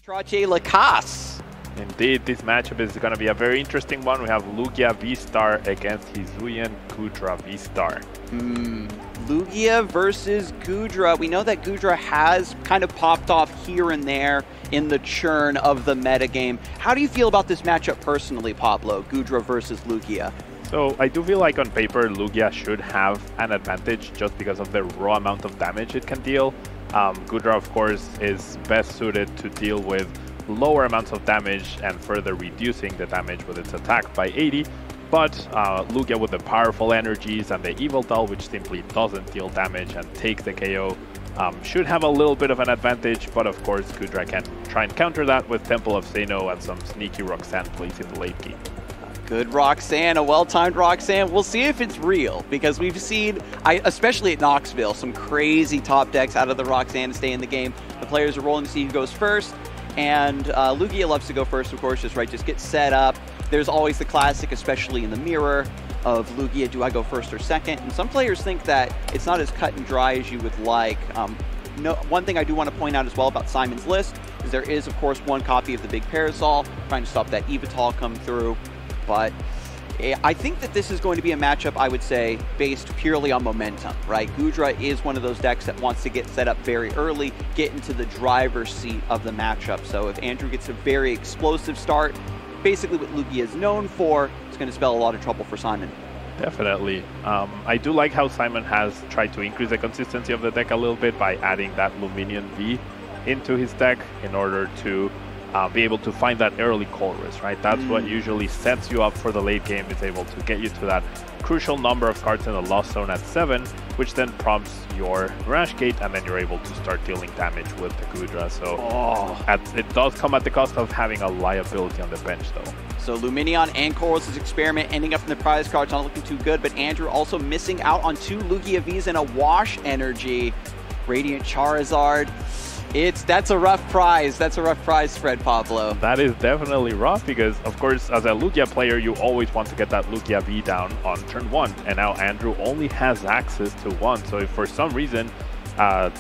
Strate Lacasse. Indeed, this matchup is going to be a very interesting one. We have Lugia V-Star against Hisuian Goodra V-Star. Lugia versus Goodra. We know that Goodra has kind of popped off here and there in the churn of the metagame. How do you feel about this matchup personally, Pablo? Goodra versus Lugia. So I do feel like on paper, Lugia should have an advantage just because of the raw amount of damage it can deal. Goodra, of course, is best suited to deal with lower amounts of damage and further reducing the damage with its attack by 80. But Lugia with the powerful energies and the Evil Doll, which simply doesn't deal damage and takes the KO, should have a little bit of an advantage. But of course, Goodra can try and counter that with Temple of Xeno and some sneaky Roxanne plays in the late game. Good Roxanne, a well-timed Roxanne. We'll see if it's real, because we've seen, especially at Knoxville, some crazy top decks out of the Roxanne to stay in the game. The players are rolling to see who goes first, and Lugia loves to go first, of course, just get set up. There's always the classic, especially in the mirror, of Lugia, do I go first or second? And some players think that it's not as cut and dry as you would like. One thing I do want to point out as well about Simon's list is there is, of course, one copy of the Big Parasol, trying to stop that Evital come through. But I think that this is going to be a matchup, I would say, based purely on momentum, right? Goodra is one of those decks that wants to get set up very early, get into the driver's seat of the matchup. So if Andrew gets a very explosive start, basically what Lugia is known for, it's going to spell a lot of trouble for Simon. Definitely. I do like how Simon has tried to increase the consistency of the deck a little bit by adding that Luminion V into his deck in order to be able to find that early call risk, right? That's what usually sets you up for the late game, is able to get you to that crucial number of cards in the lost zone at 7, which then prompts your Rash Gate, and then you're able to start dealing damage with the Goodra. So it does come at the cost of having a liability on the bench, though. So Luminion and Corals' Experiment ending up in the prize cards, not looking too good, but Andrew also missing out on 2 Lugia Vs and a Wash Energy. Radiant Charizard. That's a rough prize. That's a rough prize spread, Pablo. That is definitely rough because, of course, as a Lugia player, you always want to get that Lugia V down on turn 1. And now Andrew only has access to 1. So if for some reason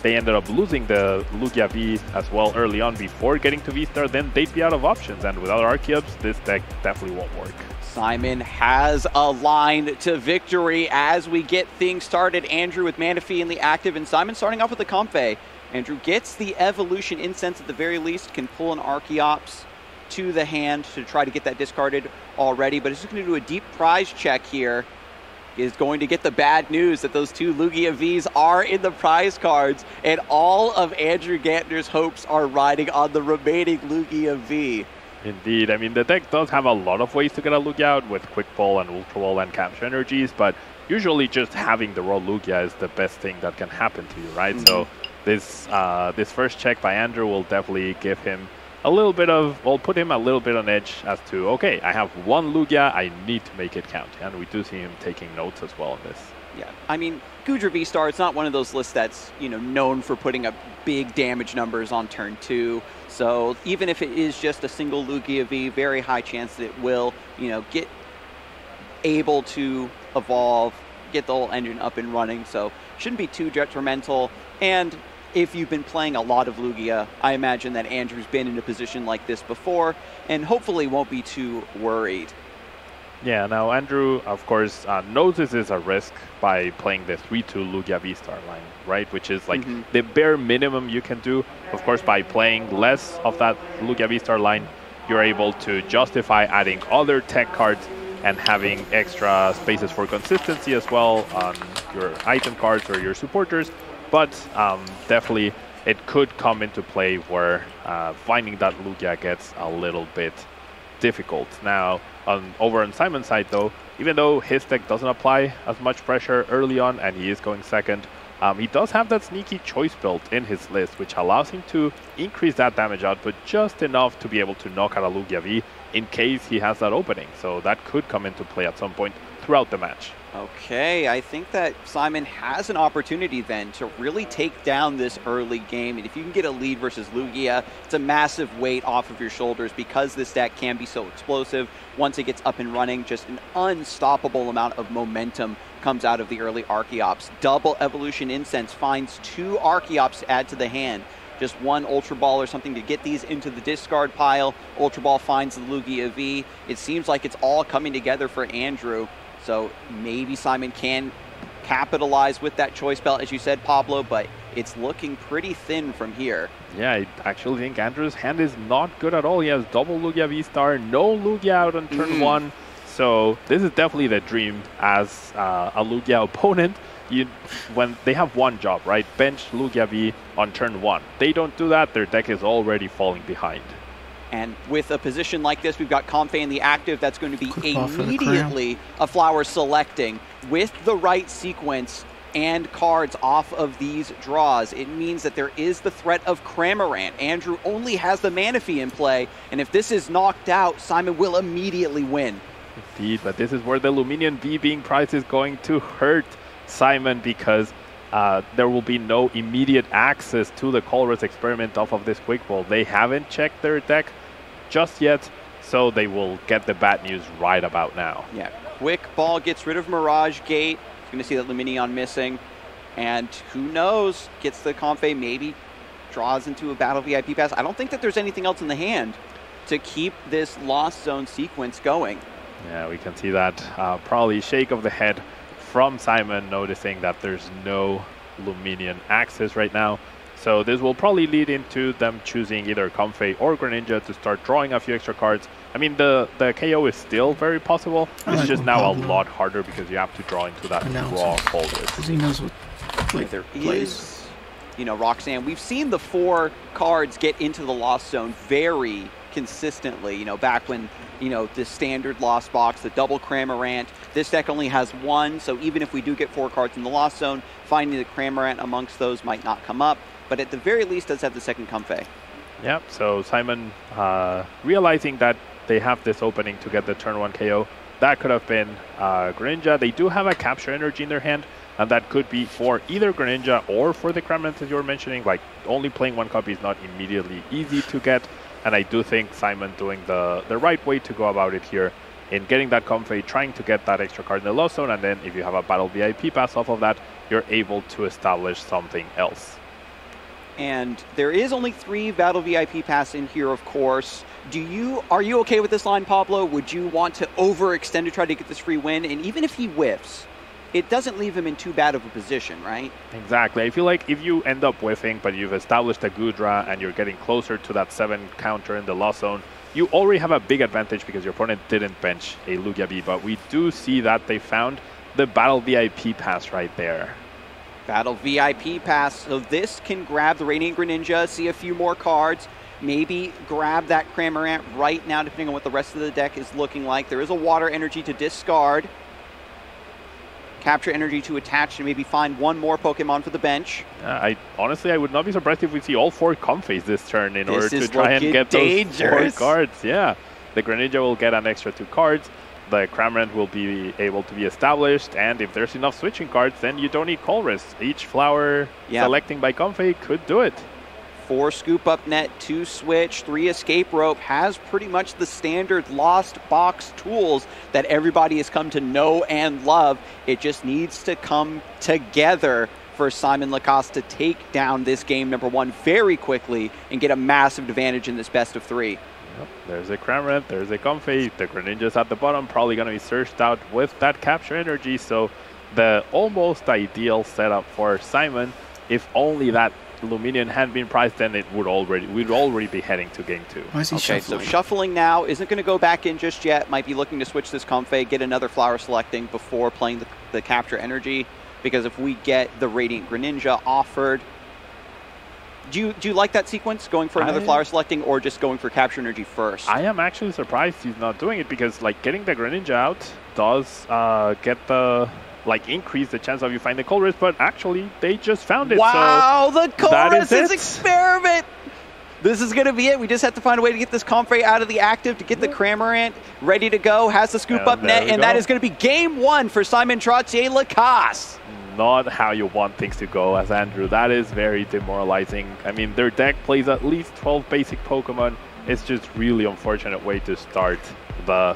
they ended up losing the Lugia V as well early on before getting to V-Star, then they'd be out of options. And without Archeops, this deck definitely won't work. Simon has a line to victory as we get things started. Andrew with Manaphy in the active, and Simon starting off with the Comfey. Andrew gets the Evolution Incense at the very least, can pull an Archeops to the hand to try to get that discarded already, but he's just going to do a deep prize check here. Is going to get the bad news that those 2 Lugia Vs are in the prize cards, and all of Andrew Gantner's hopes are riding on the remaining Lugia V. Indeed. I mean, the deck does have a lot of ways to get a Lugia out with Quick Pull and Ultra Wall and Capture Energies, but usually just having the raw Lugia is the best thing that can happen to you, right? So this first check by Andrew will definitely give him a little bit of, well, put him a little bit on edge as to, okay, I have 1 Lugia, I need to make it count. And we do see him taking notes as well on this. Yeah, I mean, Goodra V-Star, it's not one of those lists that's, known for putting up big damage numbers on turn 2. So even if it is just a single Lugia V, very high chance that it will, get able to evolve, get the whole engine up and running. So shouldn't be too detrimental. And if you've been playing a lot of Lugia, I imagine that Andrew's been in a position like this before and hopefully won't be too worried. Yeah, now Andrew, of course, knows this is a risk by playing the 3-2 Lugia V-Star line, right? Which is like the bare minimum you can do. Of course, by playing less of that Lugia V-Star line, you're able to justify adding other tech cards and having extra spaces for consistency as well on your item cards or your supporters. But definitely it could come into play where finding that Lugia gets a little bit difficult. Now, over on Simon's side though, even though his deck doesn't apply as much pressure early on and he is going second, he does have that sneaky choice built in his list, which allows him to increase that damage output just enough to be able to knock out a Lugia V in case he has that opening. So that could come into play at some point throughout the match. Okay, I think that Simon has an opportunity then to really take down this early game. And if you can get a lead versus Lugia, it's a massive weight off of your shoulders because this deck can be so explosive. Once it gets up and running, just an unstoppable amount of momentum comes out of the early Archeops. Double Evolution Incense finds 2 Archeops to add to the hand. just one Ultra Ball or something to get these into the discard pile. Ultra Ball finds the Lugia V. It seems like it's all coming together for Andrew. So maybe Simon can capitalize with that choice belt, as you said, Pablo, but it's looking pretty thin from here. Yeah, I actually think Andrew's hand is not good at all. He has double Lugia V-Star, no Lugia out on turn 1. So this is definitely the dream as a Lugia opponent. When they have one job, right? Bench Lugia V on turn 1. They don't do that, their deck is already falling behind. And with a position like this, we've got Comfey in the active. That's going to be immediately a flower selecting with the right sequence and cards off of these draws. It means that there is the threat of Cramorant. Andrew only has the Manaphy in play, and if this is knocked out, Simon will immediately win. Indeed, but this is where the Luminion V being priced is going to hurt Simon, because there will be no immediate access to the Colress experiment off of this quick ball. They haven't checked their deck just yet, so they will get the bad news right about now. Yeah, quick ball gets rid of Mirage Gate. He's going to see that Luminion missing, and who knows, gets the Comfey, maybe draws into a Battle VIP pass. I don't think that there's anything else in the hand to keep this Lost Zone sequence going. Yeah, we can see that probably shake of the head from Simon, noticing that there's no Luminion access right now. So this will probably lead into them choosing either Comfey or Greninja to start drawing a few extra cards. I mean, the KO is still very possible. It's just now a lot harder because you have to draw into that raw Colress. He knows what there is, you know, Roxanne, we've seen the 4 cards get into the Lost Zone very consistently, you know, back when, you know, the standard Lost Box, the double Cramorant. This deck only has 1, so even if we do get 4 cards in the Lost Zone, finding the Cramorant amongst those might not come up, but at the very least does have the second Comfey. Yep, so Simon realizing that they have this opening to get the turn 1 KO. That could have been Greninja. They do have a Capture Energy in their hand, and that could be for either Greninja or for the Cramorant, as you were mentioning. Like, only playing 1 copy is not immediately easy to get, and I do think Simon doing the right way to go about it here in getting that Comfey, trying to get that extra card in the Lost Zone, and then if you have a Battle VIP pass off of that, you're able to establish something else. And there is only 3 Battle VIP pass in here, of course. Are you okay with this line, Pablo? Would you want to overextend to try to get this free win? And even if he whiffs, it doesn't leave him in too bad of a position, right? Exactly. I feel like if you end up whiffing, but you've established a Goodra and you're getting closer to that 7 counter in the Lost Zone, you already have a big advantage because your opponent didn't bench a Lugia B. But we do see that they found the Battle VIP pass right there. Battle VIP pass. So this can grab the Radiant Greninja, see a few more cards, maybe grab that Cramorant right now, depending on what the rest of the deck is looking like. There is a Water Energy to discard. Capture Energy to attach and maybe find 1 more Pokemon for the bench. Honestly, I would not be surprised if we see all 4 Comfeys this turn in order to try and get those 4 cards. Yeah, the Greninja will get an extra 2 cards. The Cramorant will be able to be established, and if there's enough switching cards, then you don't need Colress. Each flower selecting by Comfey could do it. 4 Scoop Up Net, 2 Switch, 3 Escape Rope, has pretty much the standard Lost Box tools that everybody has come to know and love. It just needs to come together for Simon Lacasse to take down this game number 1 very quickly and get a massive advantage in this best of 3. Yep, there's a Cramorant, there's a Comfey, the Greninja's at the bottom, probably going to be searched out with that Capture Energy, so the almost ideal setup for Simon. If only that Luminion had been priced, then we'd already be heading to game 2. Why is he shuffling? So shuffling now, isn't going to go back in just yet, might be looking to switch this Comfey, get another flower selecting before playing the Capture Energy, because if we get the Radiant Greninja offered, do you like that sequence, going for another flower selecting or just going for Capture Energy first? I am actually surprised he's not doing it, because like getting the Greninja out does increase the chance of you find the Colress, but actually they just found it. Wow, so the Colress is experiment! This is going to be it. We just have to find a way to get this Comfey out of the active, to get the Cramorant ready to go, has the Scoop Up Net, and that is going to be game 1 for Simon Trottier Lacasse. Not how you want things to go as Andrew. That is very demoralizing. I mean, their deck plays at least 12 basic Pokemon. It's just really unfortunate way to start the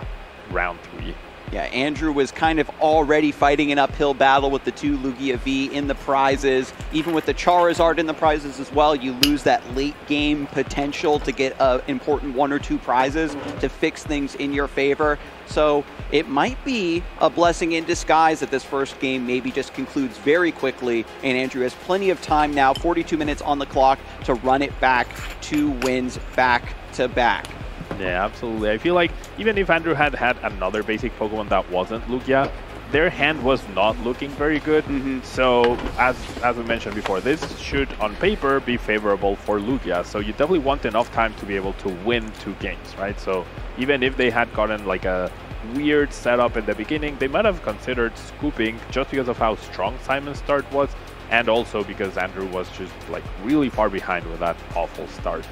round 3. Yeah, Andrew was kind of already fighting an uphill battle with the 2 Lugia V in the prizes. Even with the Charizard in the prizes as well, you lose that late game potential to get important 1 or 2 prizes to fix things in your favor. So it might be a blessing in disguise that this first game maybe just concludes very quickly, and Andrew has plenty of time now, 42 minutes on the clock, to run it back, 2 wins back to back. Yeah, absolutely. I feel like even if Andrew had another basic Pokemon that wasn't Lugia, their hand was not looking very good. So as we mentioned before, this should on paper be favorable for Lugia. So you definitely want enough time to be able to win 2 games, right? So even if they had gotten like a weird setup in the beginning, they might have considered scooping just because of how strong Simon's start was, and also because Andrew was just like really far behind with that awful start.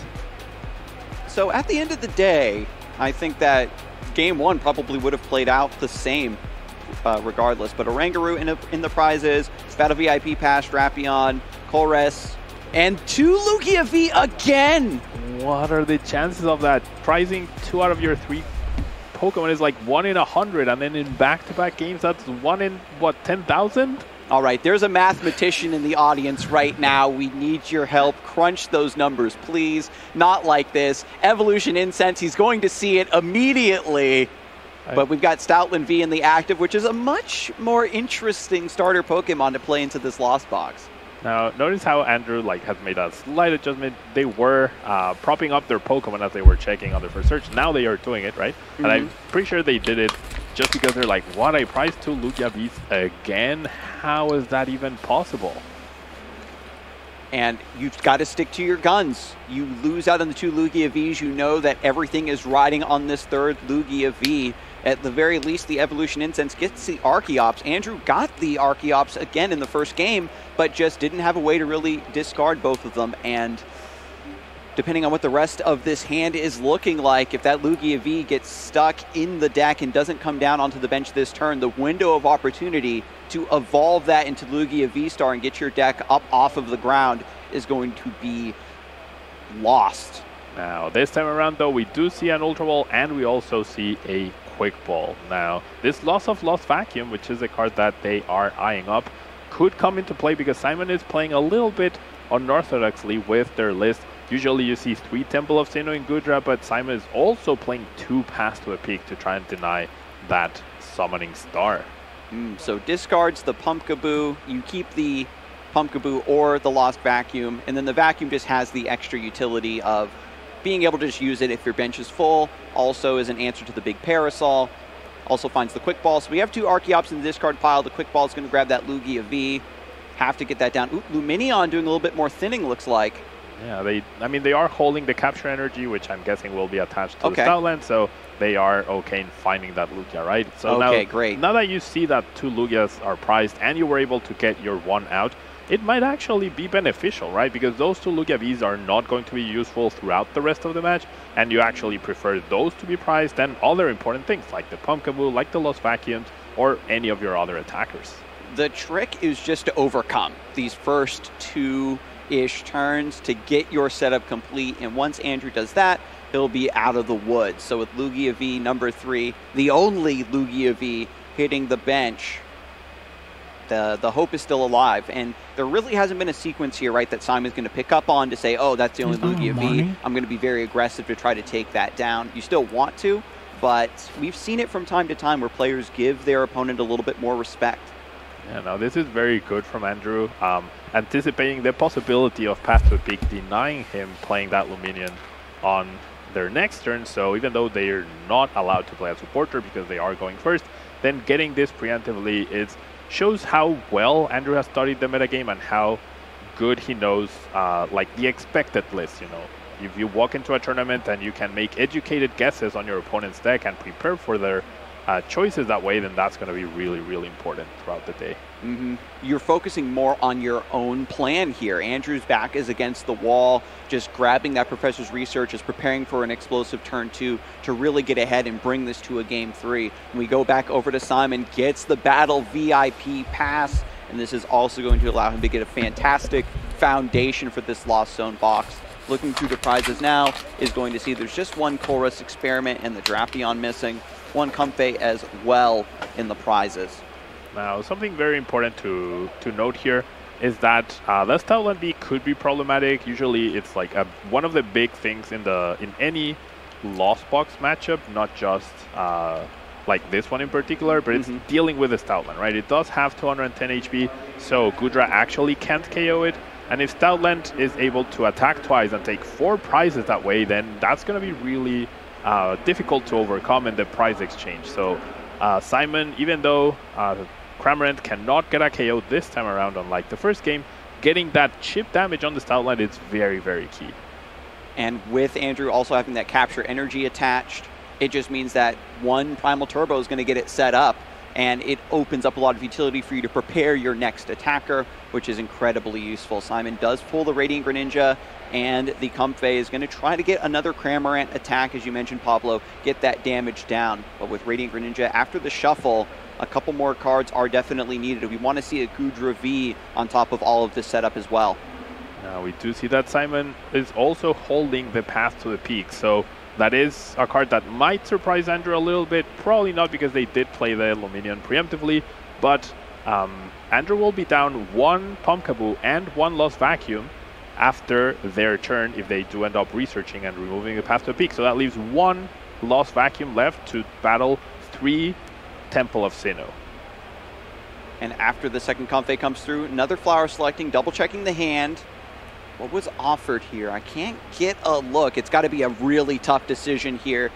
So at the end of the day, I think that game 1 probably would have played out the same regardless. But Oranguru in the prizes, Battle VIP Pass, Drapion, Colress, and 2 Lugia V again! What are the chances of that? Prizing 2 out of your 3 Pokemon is like 1 in 100, and then in back-to-back games, that's 1 in, what, 10,000? All right, there's a mathematician in the audience right now. We need your help. Crunch those numbers, please. Not like this. Evolution Incense, he's going to see it immediately. But we've got Stoutland V in the active, which is a much more interesting starter Pokemon to play into this Lost Box. Now, notice how Andrew has made a slight adjustment. They were propping up their Pokemon as they were checking on their first search. Now they are doing it, right? And I'm pretty sure they did it just because they're like, what, I priced 2 Lugia Vs again? How is that even possible? And you've got to stick to your guns. You lose out on the 2 Lugia Vs, you know that everything is riding on this 3rd Lugia V. At the very least, the Evolution Incense gets the Archeops. Andrew got the Archeops again in the first game, but just didn't have a way to really discard both of them. And depending on what the rest of this hand is looking like, if that Lugia V gets stuck in the deck and doesn't come down onto the bench this turn, the window of opportunity to evolve that into Lugia V-Star and get your deck up off of the ground is going to be lost. Now, this time around, though, we do see an Ultra Ball, and we also see a Quick Ball. Now, this loss of Lost Vacuum, which is a card that they are eyeing up, could come into play because Simon is playing a little bit unorthodoxly with their list. Usually you see 3 Temple of Sinnoh in Goodra, but Simon is also playing 2 Pass to a Peak to try and deny that Summoning Star. So discards the Pumpkaboo, you keep the Pumpkaboo or the Lost Vacuum, and then the Vacuum just has the extra utility of being able to just use it if your bench is full. Also is an answer to the big Parasol. Also finds the Quick Ball. So we have 2 Archeops in the discard pile. The Quick Ball is going to grab that Lugia V. Have to get that down. Ooh, Lumineon doing a little bit more thinning, looks like. Yeah, they are holding the Capture Energy, which I'm guessing will be attached to the Stoutland, so they are okay in finding that Lugia, right? So great. Now that you see that 2 Lugias are prized and you were able to get your 1 out, it might actually be beneficial, right? Because those 2 Lugia Vs are not going to be useful throughout the rest of the match, and you actually prefer those to be prized than other important things, like the Pumpkaboo, like the Lost Vacuums, or any of your other attackers. The trick is just to overcome these first 2-ish turns to get your setup complete, and once Andrew does that, he'll be out of the woods. So with Lugia V number 3, the only Lugia V hitting the bench, the hope is still alive. And there really hasn't been a sequence here, right, that Simon's going to pick up on to say, oh, that's the only Lugia V. I'm going to be very aggressive to try to take that down. You still want to, but we've seen it from time to time where players give their opponent a little bit more respect. Yeah, no, this is very good from Andrew. Anticipating the possibility of Path to a Peak, denying him playing that Lumineon on their next turn. So even though they are not allowed to play a supporter because they are going first, then getting this preemptively shows how well Andrew has studied the metagame and how good he knows like the expected list, you know. If you walk into a tournament and you can make educated guesses on your opponent's deck and prepare for their choices that way, then that's going to be really, really important throughout the day. You're focusing more on your own plan here. Andrew's back is against the wall, just grabbing that Professor's Research, is preparing for an explosive turn 2 to really get ahead and bring this to a game 3. We go back over to Simon, gets the Battle VIP Pass, and this is also going to allow him to get a fantastic foundation for this Lost Zone box. Looking through the prizes now, is going to see there's just 1 Chorus Experiment and the Drapion missing. one Comfey as well in the prizes. Now, something very important to note here is that the Stoutland V could be problematic. Usually, it's like one of the big things in any Lost Box matchup, not just like this one in particular, but it's dealing with the Stoutland, right? It does have 210 HP, so Goodra actually can't KO it. And if Stoutland is able to attack twice and take 4 prizes that way, then that's going to be really difficult to overcome in the prize exchange. So Simon, even though Cramorant cannot get a KO this time around, unlike the first game, getting that chip damage on the Stoutland is very, very key. And with Andrew also having that capture energy attached, it just means that one Primal Turbo is going to get it set up, and it opens up a lot of utility for you to prepare your next attacker, which is incredibly useful. Simon does pull the Radiant Greninja, and the Comfey is going to try to get another Cramorant attack, as you mentioned, Pablo, get that damage down. But with Radiant Greninja, after the shuffle, a couple more cards are definitely needed. We want to see a Goodra V on top of all of this setup as well. Now we do see that Simon is also holding the Path to the Peak, so that is a card that might surprise Andrew a little bit. Probably not, because they did play the Luminion preemptively, but Andrew will be down 1 Pumpkaboo and 1 Lost Vacuum after their turn if they do end up researching and removing the Path to the Peak. So that leaves 1 Lost Vacuum left to battle 3 Temple of Sinnoh. And after the second Comfey comes through, another Flower Selecting, double checking the hand. What was offered here? I can't get a look. It's got to be a really tough decision here.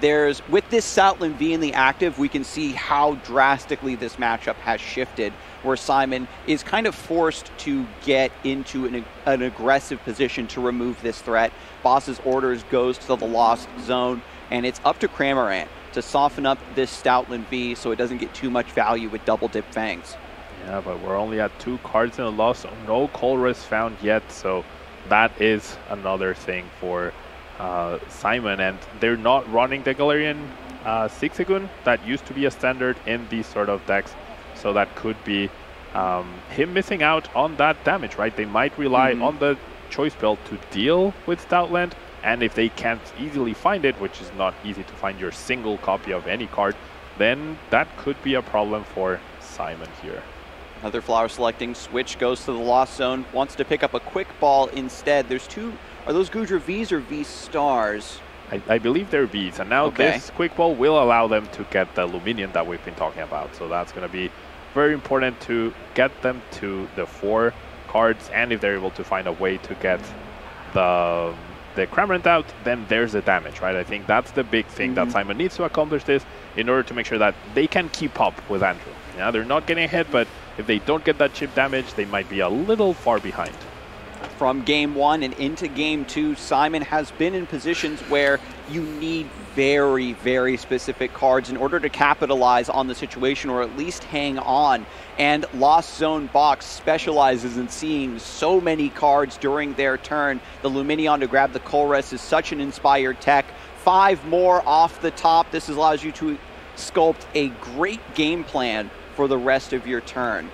With this Stoutland V in the active, we can see how drastically this matchup has shifted, where Simon is kind of forced to get into an aggressive position to remove this threat. Boss's orders goes to the Lost Zone, and it's up to Cramorant to soften up this Stoutland V so it doesn't get too much value with Double Dip Fangs. Yeah, but we're only at 2 cards in the Lost Zone. No Colress found yet, so that is another thing for Simon. And they're not running the Galarian Zigzagoon. That used to be a standard in these sort of decks, so that could be him missing out on that damage, right? They might rely on the choice build to deal with Stoutland, and if they can't easily find it, which is not easy to find your single copy of any card, then that could be a problem for Simon here. Another Flower Selecting, switch goes to the Lost Zone, wants to pick up a Quick Ball instead. There's 2, are those Goodra Vs or V-Stars? I believe they're Vs, and now this Quick Ball will allow them to get the Luminion that we've been talking about. So that's going to be very important to get them to the 4 cards, and if they're able to find a way to get the Cramorant out, then there's the damage, right? I think that's the big thing that Simon needs to accomplish this in order to make sure that they can keep up with Andrew. Yeah, they're not getting ahead, but if they don't get that chip damage, they might be a little far behind. From game 1 and into game 2, Simon has been in positions where you need very, very specific cards in order to capitalize on the situation, or at least hang on. And Lost Zone Box specializes in seeing so many cards during their turn. The Luminion to grab the Colress is such an inspired tech. 5 more off the top. This allows you to sculpt a great game plan for the rest of your turn.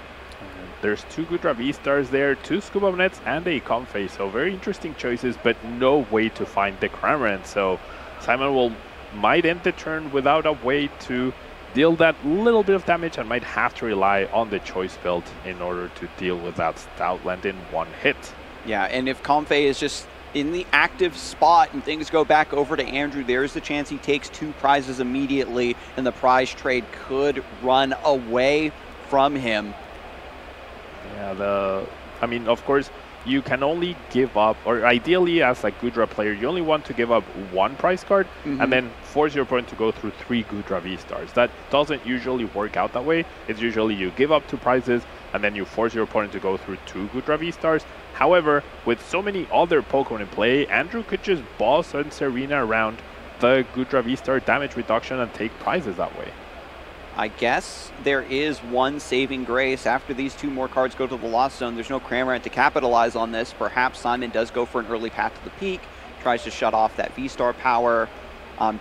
There's 2 Goodra V-Stars there, 2 Scuba Nets, and a Comfey. So very interesting choices, but no way to find the Cramorant. So Simon might end the turn without a way to deal that little bit of damage, and might have to rely on the choice build in order to deal with that Stoutland in 1 hit. Yeah, and if Comfey is just in the active spot and things go back over to Andrew, there's the chance he takes 2 prizes immediately, and the prize trade could run away from him. Yeah, I mean, of course, you can only give up, or ideally as a Goodra player, you only want to give up 1 prize card and then force your opponent to go through 3 Goodra V-Stars. That doesn't usually work out that way. It's usually you give up 2 prizes and then you force your opponent to go through 2 Goodra V-Stars. However, with so many other Pokemon in play, Andrew could just boss and Serena around the Goodra V-Star damage reduction and take prizes that way. I guess there is one saving grace. After these 2 more cards go to the Lost Zone, there's no Cramorant to capitalize on this. Perhaps Simon does go for an early Path to the Peak, tries to shut off that V-Star power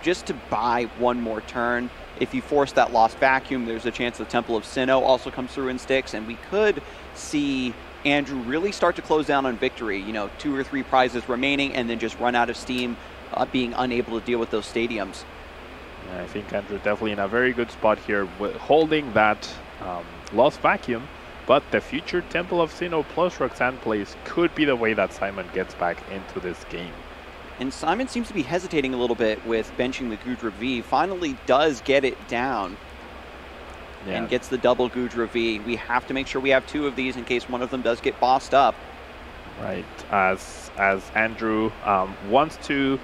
just to buy 1 more turn. If you force that Lost Vacuum, there's a chance the Temple of Sinnoh also comes through and sticks, and we could see Andrew really start to close down on victory. You know, 2 or 3 prizes remaining, and then just run out of steam, being unable to deal with those stadiums. Yeah, I think Andrew definitely in a very good spot here, with holding that Lost Vacuum. But the future Temple of Sinnoh plus Roxanne plays could be the way that Simon gets back into this game. And Simon seems to be hesitating a little bit with benching the Goodra V. Finally does get it down. Yeah. And gets the double Goodra V. We have to make sure we have 2 of these in case one of them does get bossed up. Right, as Andrew wants to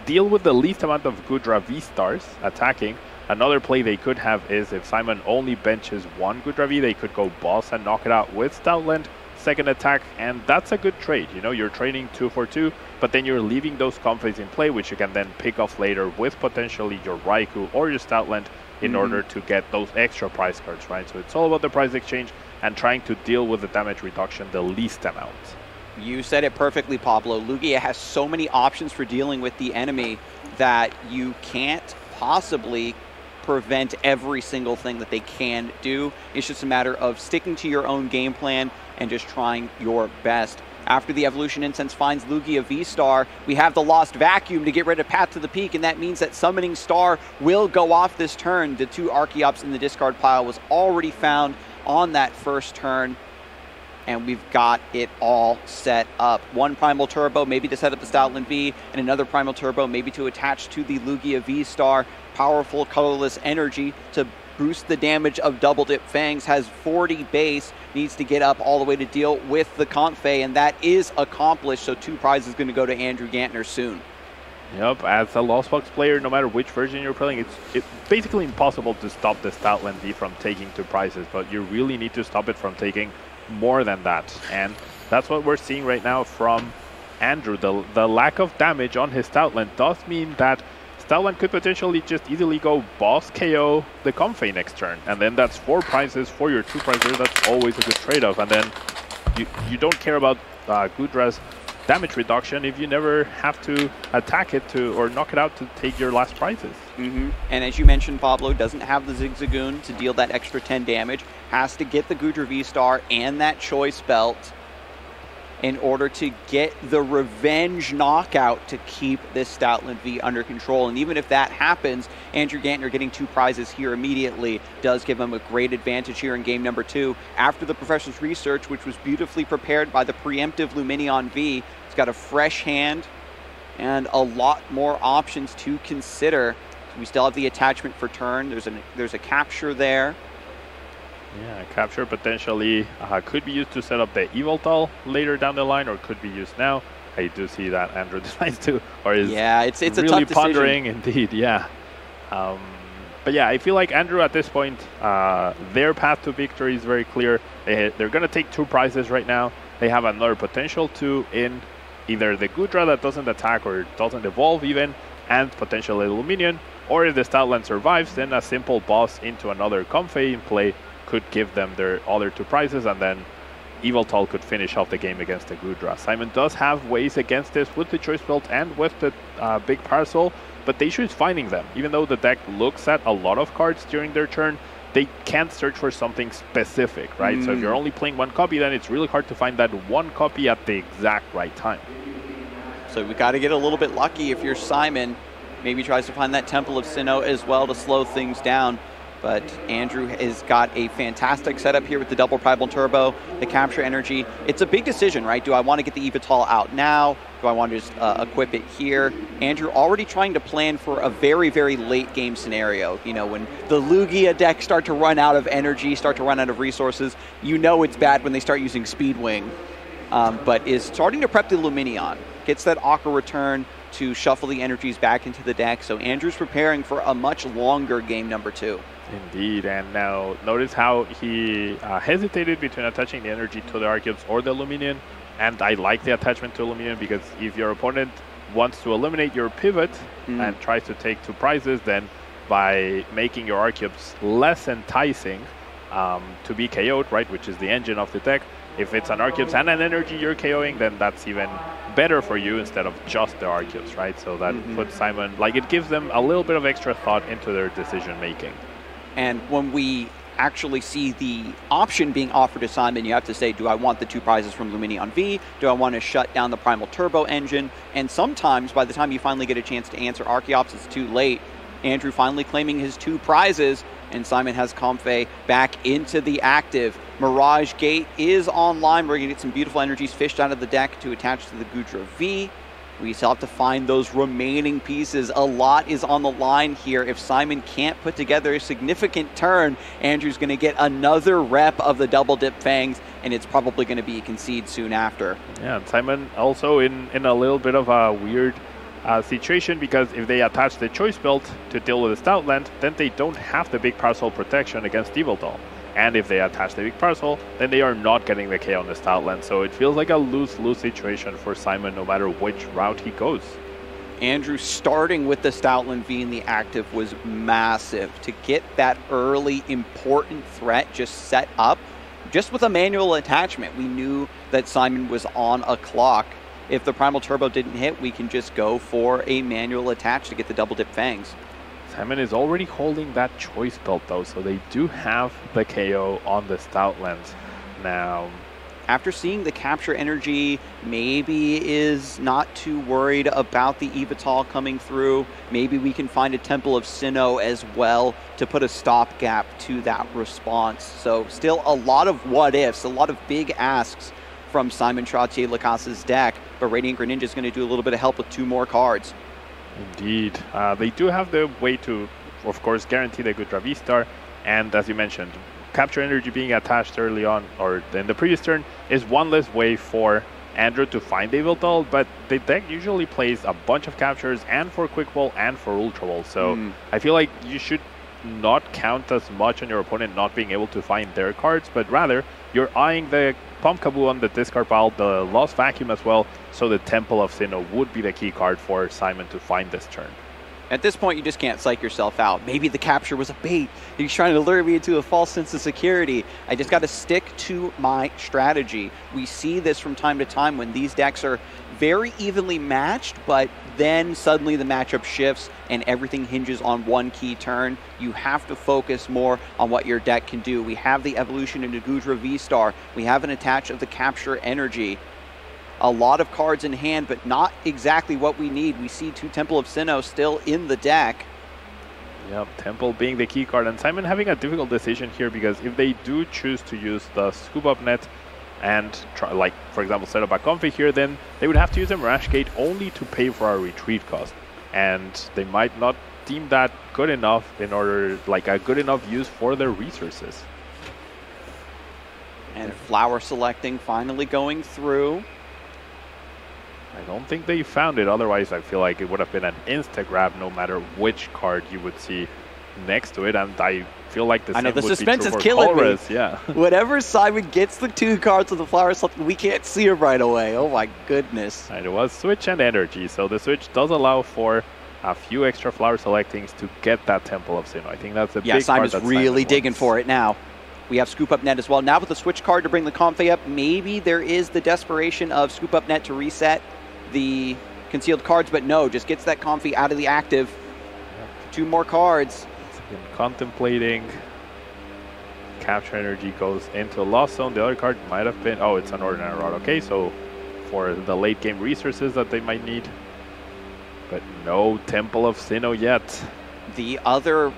deal with the least amount of Goodra V stars attacking. Another play they could have is if Simon only benches 1 Goodra V, they could go boss and knock it out with Stoutland, second attack, and that's a good trade. You know, you're trading 2 for 2, but then you're leaving those comfits in play, which you can then pick off later with potentially your Raikou or your Stoutland in order to get those extra prize cards, right? So it's all about the prize exchange and trying to deal with the damage reduction the least amount. You said it perfectly, Pablo. Lugia has so many options for dealing with the enemy that you can't possibly prevent every single thing that they can do. It's just a matter of sticking to your own game plan and just trying your best. After the Evolution Incense finds Lugia V-Star, we have the Lost Vacuum to get rid of Path to the Peak, and that means that Summoning Star will go off this turn. The 2 Archeops in the discard pile was already found on that first turn, and we've got it all set up. 1 Primal Turbo, maybe to set up the Stoutland V, and another Primal Turbo, maybe to attach to the Lugia V-Star. Powerful colorless energy to boost the damage of Double Dip Fangs, has 40 base, needs to get up all the way to deal with the Comfey, and that is accomplished, so 2 prizes going to go to Andrew Gantner soon. Yep, as a Lost Box player, no matter which version you're playing, it's basically impossible to stop the Stoutland V from taking 2 prizes, but you really need to stop it from taking more than that, and that's what we're seeing right now from Andrew. The lack of damage on his Stoutland does mean that Stoutland could potentially just easily go boss KO the Comfey next turn, and then that's 4 prizes for your 2 prizes. That's always a good trade-off, and then you don't care about Goodra's damage reduction if you never have to attack it or knock it out to take your last prizes. And as you mentioned, Pablo doesn't have the Zigzagoon to deal that extra 10 damage, has to get the Goodra V-Star and that Choice Belt in order to get the revenge knockout to keep this Stoutland V under control. And even if that happens, Andrew Gantner getting 2 prizes here immediately does give him a great advantage here in game number 2. After the Professor's research, which was beautifully prepared by the preemptive Lumineon V, he's got a fresh hand and a lot more options to consider. We still have the attachment for turn. There's a capture there. Yeah, capture potentially could be used to set up the Evoltal later down the line, or could be used now. I do see that Andrew decides to, or is it's really a tough decision. pondering indeed. Yeah, but yeah, I feel like Andrew at this point, their path to victory is very clear. They're going to take 2 prizes right now. They have another potential 2 in either the Goodra that doesn't attack or doesn't evolve even, and potentially Luminion, or if the Stoutland survives, then a simple boss into another Comfey in play could give them their other 2 prizes, and then Evoltal could finish off the game against the Goodra. Simon does have ways against this with the Choice Belt and with the big Parasol, but the issue is finding them. Even though the deck looks at a lot of cards during their turn, they can't search for something specific, right? So if you're only playing 1 copy, then it's really hard to find that 1 copy at the exact right time. So we got to get a little bit lucky if you're Simon. Maybe tries to find that Temple of Sinnoh as well to slow things down. But Andrew has got a fantastic setup here with the double Primal Turbo, the capture energy. It's a big decision, right? Do I want to get the Evoltal out now? Do I want to just equip it here? Andrew already trying to plan for a very, very late game scenario. You know, when the Lugia decks start to run out of energy, start to run out of resources, you know it's bad when they start using Speedwing. But is starting to prep the Lumineon. Gets that Aqua return to shuffle the energies back into the deck. So Andrew's preparing for a much longer game number 2. Indeed, and now notice how he hesitated between attaching the energy to the Archeops or the Luminion, and I like the attachment to Luminion because if your opponent wants to eliminate your pivot and tries to take 2 prizes, then by making your Archeops less enticing to be KO'd, right, which is the engine of the deck, if it's an Archeops and an energy you're KOing, then that's even better for you instead of just the Archeops, right? So that puts Simon, like, it gives them a little bit of extra thought into their decision making. And when we actually see the option being offered to Simon, you have to say, do I want the 2 prizes from Lumineon V? Do I want to shut down the Primal Turbo engine? And sometimes, by the time you finally get a chance to answer Archeops, it's too late. Andrew finally claiming his 2 prizes, and Simon has Comfey back into the active. Mirage Gate is online. We're going to get some beautiful energies fished out of the deck to attach to the Goodra V. We still have to find those remaining pieces. A lot is on the line here. If Simon can't put together a significant turn, Andrew's going to get another rep of the double dip fangs, and it's probably going to be a concede soon after. Yeah, and Simon also in a little bit of a weird situation, because if they attach the choice belt to deal with the Stoutland, then they don't have the big parcel protection against Yveltal. And if they attach the big parcel, then they are not getting the K on the Stoutland. So it feels like a lose-lose situation for Simon no matter which route he goes. Andrew starting with the Stoutland V in the active was massive. To get that early important threat just set up, just with a manual attachment, we knew that Simon was on a clock. If the Primal Turbo didn't hit, we can just go for a manual attach to get the double dip fangs. Simon is already holding that choice belt though, so they do have the KO on the Stoutland now. After seeing the capture energy, maybe is not too worried about the Yveltal coming through. Maybe we can find a Temple of Sinnoh as well to put a stopgap to that response. So still a lot of what ifs, a lot of big asks from Simon Trottier Lacasse's deck, but Radiant Greninja is going to do a little bit of help with 2 more cards. Indeed. They do have the way to, of course, guarantee the Goodra V-Star, and as you mentioned, capture energy being attached early on, or in the previous turn, is one less way for Andrew to find Yveltal, but the deck usually plays a bunch of captures, and for Quick Ball, and for Ultra Ball, so I feel like you should not count as much on your opponent not being able to find their cards, but rather you're eyeing the Pumpkaboo on the discard pile, the Lost Vacuum as well, so the Temple of Sinnoh would be the key card for Simon to find this turn. At this point, you just can't psych yourself out. Maybe the capture was a bait. He's trying to lure me into a false sense of security. I just got to stick to my strategy. We see this from time to time when these decks are very evenly matched, but then suddenly the matchup shifts and everything hinges on one key turn. You have to focus more on what your deck can do. We have the evolution into Goodra V-Star. We have an attach of the capture energy. A lot of cards in hand, but not exactly what we need. We see 2 Temple of Sinnoh still in the deck. Yep, Temple being the key card, and Simon having a difficult decision here, because if they do choose to use the Scoop Up Net and try, like, for example, set up a config here, then they would have to use a Mirage Gate only to pay for our retreat cost. And they might not deem that good enough in order, like a good enough use for their resources. And flower selecting finally going through. I don't think they found it, otherwise I feel like it would have been an insta-grab no matter which card you would see next to it, and I feel like the same would be true for suspense is killing me. Yeah. Whenever Simon gets the 2 cards with the flower selecting, we can't see them right away. Oh my goodness. And it was Switch and Energy, so the Switch does allow for a few extra flower selectings to get that Temple of Sinnoh. I think that's a big card. Simon's that really Simon digging wants. for it now. We have Scoop Up Net as well. Now with the Switch card to bring the Comfey up, maybe there is the desperation of Scoop Up Net to reset the concealed cards, but no, just gets that Comfey out of the active. 2 more cards. It's been contemplating. Capture energy goes into a Lost Zone. The other card might have been, oh, it's an ordinary rod. Okay, so for the late game resources that they might need. But no Temple of Sinnoh yet. The other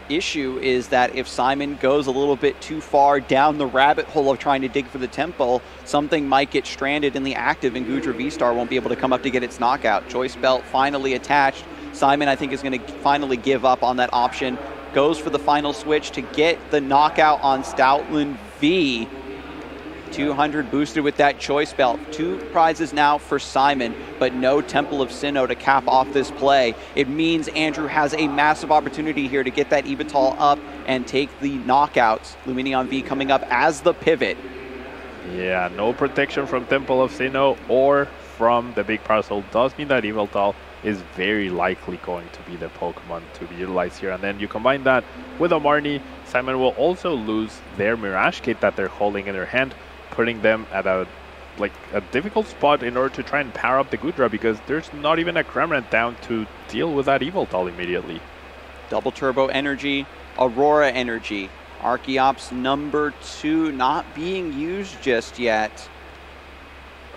issue is that if Simon goes a little bit too far down the rabbit hole of trying to dig for the temple, something might get stranded in the active, and Goodra V-Star won't be able to come up to get its knockout. Choice belt finally attached. Simon, I think, is going to finally give up on that option. Goes for the final switch to get the knockout on Stoutland V. 200 boosted with that choice belt. 2 prizes now for Simon, but no Temple of Sinnoh to cap off this play. It means Andrew has a massive opportunity here to get that Yveltal up and take the knockouts. Lumineon V coming up as the pivot. Yeah, no protection from Temple of Sinnoh or from the big parcel does mean that Yveltal is very likely going to be the Pokemon to be utilized here. And then you combine that with a Marnie, Simon will also lose their Mirage Gate that they're holding in their hand, putting them at a difficult spot in order to try and power up the Goodra, because there's not even a Cramorant down to deal with that Yveltal immediately. Double Turbo Energy, Aurora Energy, Archeops number 2 not being used just yet.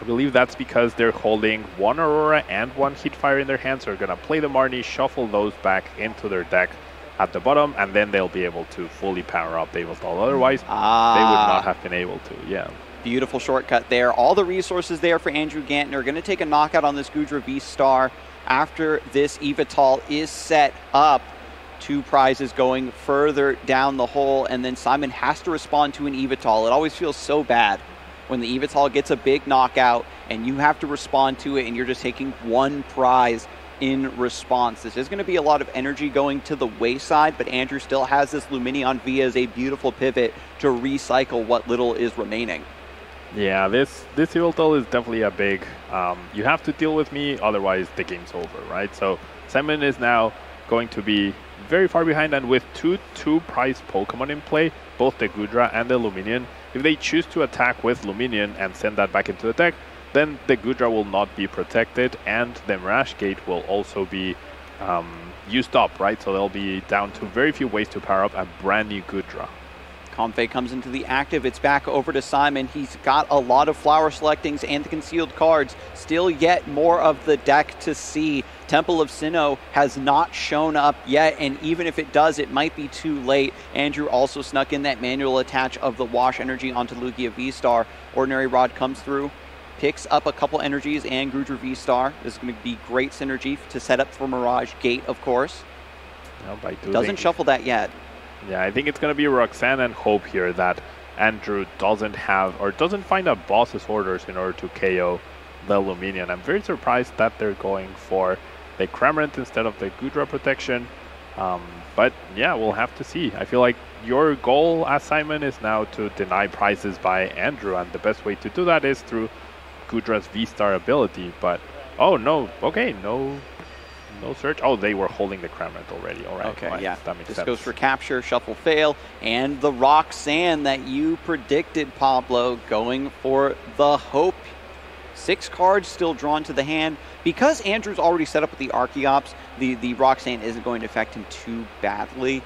I believe that's because they're holding one Aurora and one Heatfire in their hands. So they're going to play the Marnie, shuffle those back into their deck at the bottom, and then they'll be able to fully power up the Yveltal. Otherwise, they would not have been able to, yeah. Beautiful shortcut there. All the resources there for Andrew Gantner. Going to take a knockout on this Goodra V-Star after this Yveltal is set up. 2 prizes going further down the hole, and then Simon has to respond to an Yveltal. It always feels so bad when the Yveltal gets a big knockout and you have to respond to it and you're just taking 1 prize in response. This is going to be a lot of energy going to the wayside, but Andrew still has this Luminion V as a beautiful pivot to recycle what little is remaining. Yeah, this Yveltal is definitely a big, you have to deal with me, otherwise the game's over, right? So Simon is now going to be very far behind, and with two prize Pokemon in play, both the Goodra and the Luminion, if they choose to attack with Luminion and send that back into the deck, then the Goodra will not be protected, and the Mirage Gate will also be used up, right? So they'll be down to very few ways to power up a brand new Goodra. Comfey comes into the active. It's back over to Simon. He's got a lot of flower selectings and the concealed cards. Still yet more of the deck to see. Temple of Sinnoh has not shown up yet, and even if it does, it might be too late. Andrew also snuck in that manual attach of the Wash Energy onto Lugia V-Star. Ordinary Rod comes through, picks up a couple energies and Goodra V-Star. This is going to be great synergy to set up for Mirage Gate, of course. Doesn't shuffle that yet. Yeah, I think it's going to be Roxanne and hope here that Andrew doesn't have or doesn't find a boss's orders in order to KO the Luminion. I'm very surprised that they're going for the Cramorant instead of the Goodra protection. But yeah, we'll have to see. I feel like your goal as Simon is now to deny prizes by Andrew, and the best way to do that is through Goodra's V-Star ability. But oh no, okay, no search. Oh, they were holding the Cramorant already. All right. Okay, fine. yeah. That makes this sense. goes for capture, shuffle, fail, and the Roxanne that you predicted, Pablo, going for the Hope. 6 cards still drawn to the hand. Because Andrew's already set up with the Archeops, the Roxanne isn't going to affect him too badly,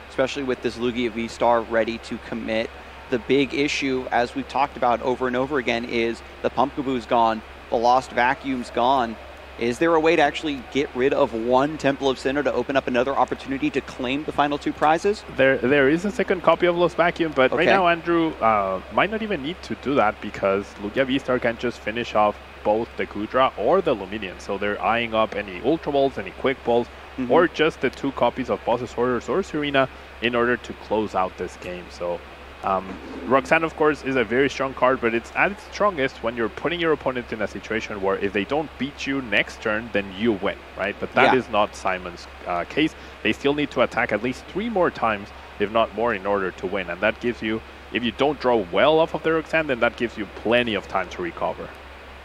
especially with this Lugia V-Star ready to commit. The big issue, as we've talked about over and over again, is the Pumpkaboo's gone, the Lost Vacuum's gone. Is there a way to actually get rid of 1 Temple of Sinnoh to open up another opportunity to claim the final 2 prizes? There is a second copy of Lost Vacuum, but right now Andrew might not even need to do that because Lugia V-Star can just finish off both the Goodra or the Luminion. So they're eyeing up any Ultra Balls, any Quick Balls, or just the 2 copies of Boss's Orders or Serena in order to close out this game. So Roxanne, of course, is a very strong card, but it's at its strongest when you're putting your opponent in a situation where if they don't beat you next turn, then you win, right? But that is not Simon's case. They still need to attack at least 3 more times, if not more, in order to win. And that gives you, if you don't draw well off of the Roxanne, then that gives you plenty of time to recover.